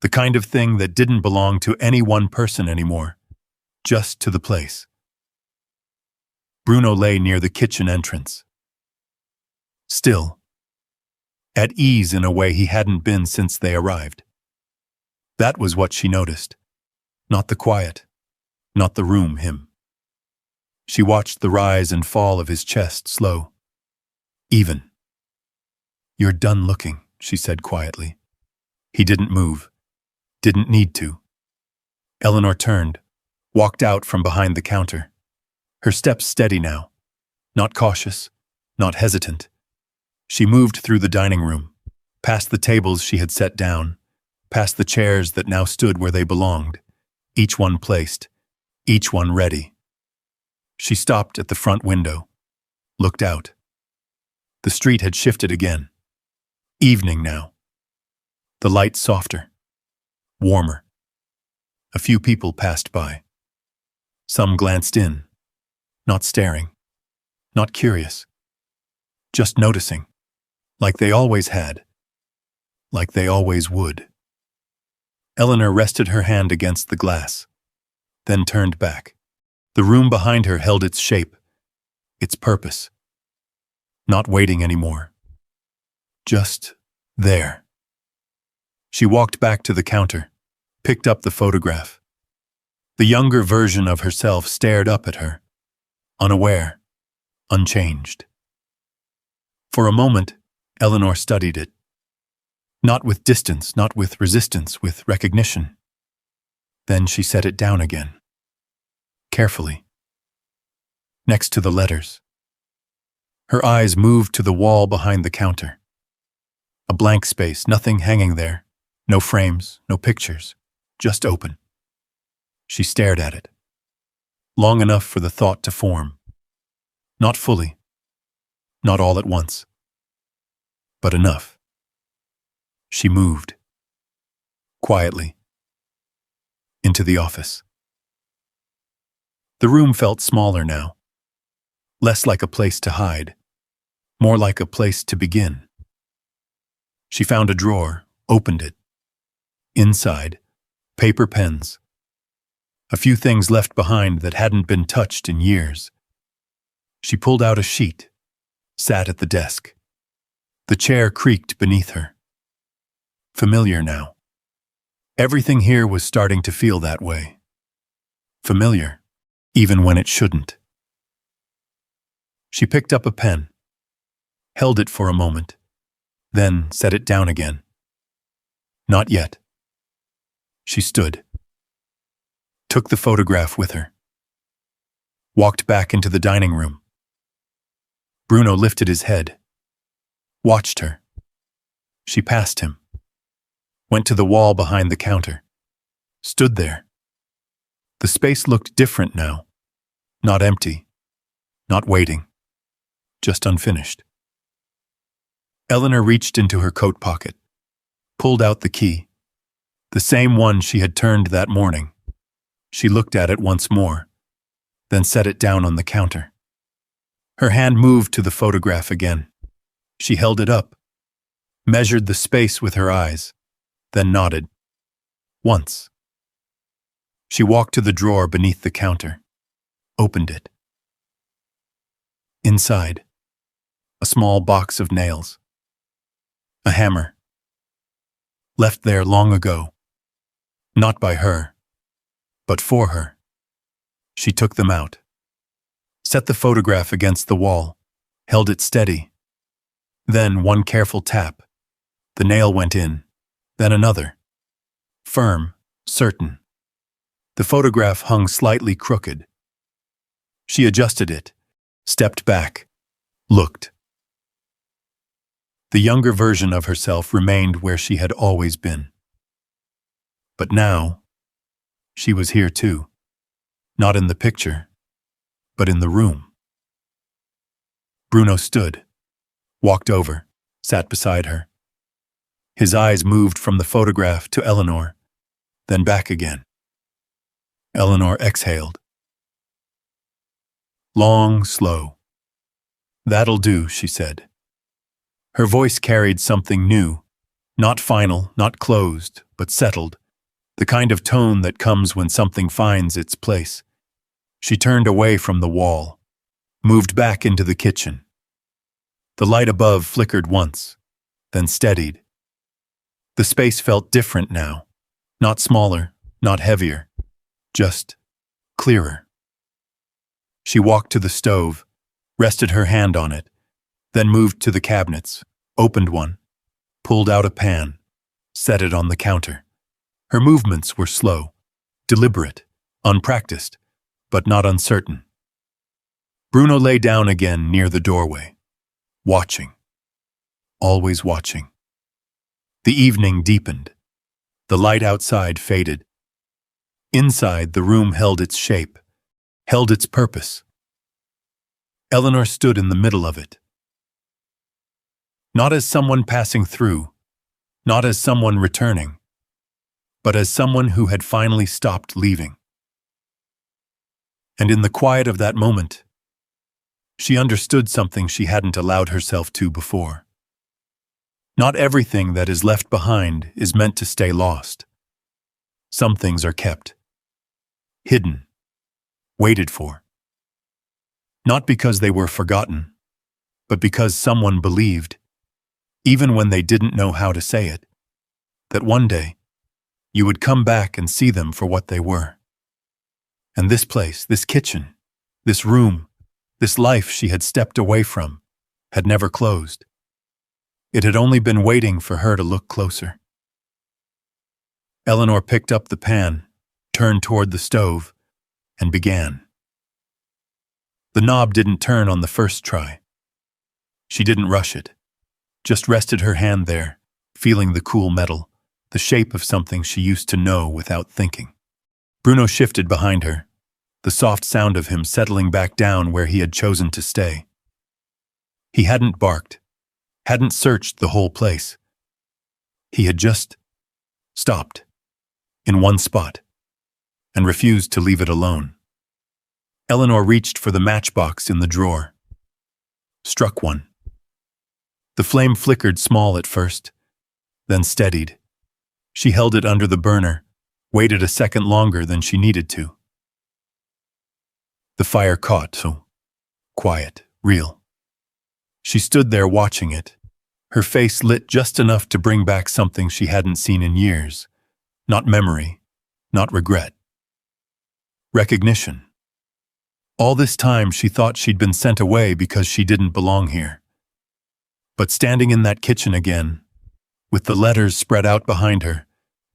the kind of thing that didn't belong to any one person anymore, just to the place. Bruno lay near the kitchen entrance. Still, at ease in a way he hadn't been since they arrived. That was what she noticed, not the quiet, not the room him. She watched the rise and fall of his chest slow, even. "You're done looking," she said quietly. He didn't move, didn't need to. Eleanor turned, walked out from behind the counter. Her steps steady now, not cautious, not hesitant. She moved through the dining room, past the tables she had set down, past the chairs that now stood where they belonged, each one placed, each one ready. She stopped at the front window, looked out. The street had shifted again. Evening now. The light softer, warmer. A few people passed by. Some glanced in, not staring, not curious, just noticing, like they always had, like they always would. Eleanor rested her hand against the glass, then turned back. The room behind her held its shape, its purpose. Not waiting anymore. Just there. She walked back to the counter, picked up the photograph. The younger version of herself stared up at her, unaware, unchanged. For a moment, Eleanor studied it. Not with distance, not with resistance, with recognition. Then she set it down again. Carefully. Next to the letters. Her eyes moved to the wall behind the counter. A blank space, nothing hanging there. No frames, no pictures, just open. She stared at it. Long enough for the thought to form. Not fully. Not all at once. But enough. She moved. Quietly. Into the office. The room felt smaller now. Less like a place to hide. More like a place to begin. She found a drawer, opened it. Inside, paper pens. A few things left behind that hadn't been touched in years. She pulled out a sheet, sat at the desk. The chair creaked beneath her. Familiar now. Everything here was starting to feel that way. Familiar, even when it shouldn't. She picked up a pen, held it for a moment, then set it down again. Not yet. She stood. Took the photograph with her. Walked back into the dining room. Bruno lifted his head. Watched her. She passed him. Went to the wall behind the counter. Stood there. The space looked different now. Not empty. Not waiting. Just unfinished. Eleanor reached into her coat pocket. Pulled out the key. The same one she had turned that morning. She looked at it once more, then set it down on the counter. Her hand moved to the photograph again. She held it up, measured the space with her eyes, then nodded. Once. She walked to the drawer beneath the counter, opened it. Inside, a small box of nails. A hammer. Left there long ago. Not by her, but for her. She took them out. Set the photograph against the wall, held it steady. Then one careful tap. The nail went in, then another. Firm, certain. The photograph hung slightly crooked. She adjusted it, stepped back, looked. The younger version of herself remained where she had always been. But now, she was here too. Not in the picture, but in the room. Bruno stood, walked over, sat beside her. His eyes moved from the photograph to Eleanor, then back again. Eleanor exhaled. Long, slow. That'll do, she said. Her voice carried something new, not final, not closed, but settled. The kind of tone that comes when something finds its place. She turned away from the wall, moved back into the kitchen. The light above flickered once, then steadied. The space felt different now, not smaller, not heavier, just clearer. She walked to the stove, rested her hand on it, then moved to the cabinets, opened one, pulled out a pan, set it on the counter. Her movements were slow, deliberate, unpracticed, but not uncertain. Bruno lay down again near the doorway, watching, always watching. The evening deepened. The light outside faded. Inside, the room held its shape, held its purpose. Eleanor stood in the middle of it. Not as someone passing through, not as someone returning, but as someone who had finally stopped leaving. And in the quiet of that moment, she understood something she hadn't allowed herself to before. Not everything that is left behind is meant to stay lost. Some things are kept, hidden, waited for. Not because they were forgotten, but because someone believed, even when they didn't know how to say it, that one day you would come back and see them for what they were. And this place, this kitchen, this room, this life she had stepped away from, had never closed. It had only been waiting for her to look closer. Eleanor picked up the pan, turned toward the stove, and began. The knob didn't turn on the first try. She didn't rush it, just rested her hand there, feeling the cool metal, the shape of something she used to know without thinking. Bruno shifted behind her, the soft sound of him settling back down where he had chosen to stay. He hadn't barked, hadn't searched the whole place. He had just stopped, in one spot, and refused to leave it alone. Eleanor reached for the matchbox in the drawer, struck one. The flame flickered small at first, then steadied. She held it under the burner, waited a second longer than she needed to. The fire caught, so quiet, real. She stood there watching it, her face lit just enough to bring back something she hadn't seen in years. Not memory, not regret. Recognition. All this time she thought she'd been sent away because she didn't belong here. But standing in that kitchen again, with the letters spread out behind her,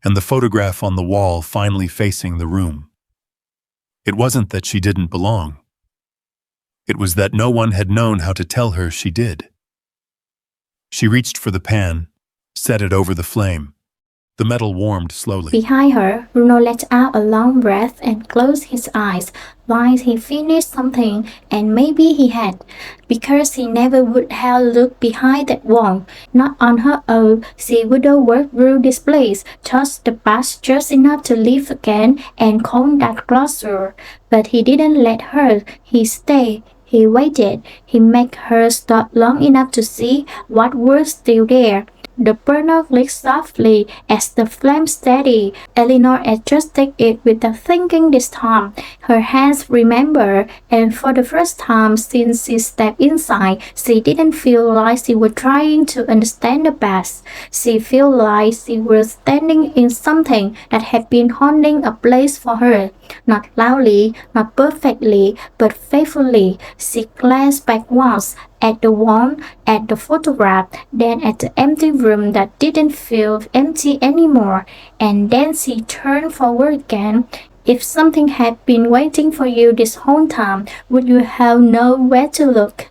and the photograph on the wall finally facing the room, it wasn't that she didn't belong. It was that no one had known how to tell her she did. She reached for the pan, set it over the flame. The metal warmed slowly. Behind her, Bruno let out a long breath and closed his eyes, like he finished something, and maybe he had, because he never would have looked behind that wall. Not on her own, she would have worked through this place, touched the past just enough to live again, and come that closer. But he didn't let her. He stayed. He waited. He made her stop long enough to see what was still there. The burner clicked softly as the flame steadied. Eleanor adjusted it without thinking this time. Her hands remembered, and for the first time since she stepped inside, she didn't feel like she was trying to understand the past. She felt like she was standing in something that had been holding a place for her. Not loudly, not perfectly, but faithfully. She glanced back once, at the wall, at the photograph, then at the empty room that didn't feel empty anymore, and then she turned forward again. If something had been waiting for you this whole time, would you have known where to look?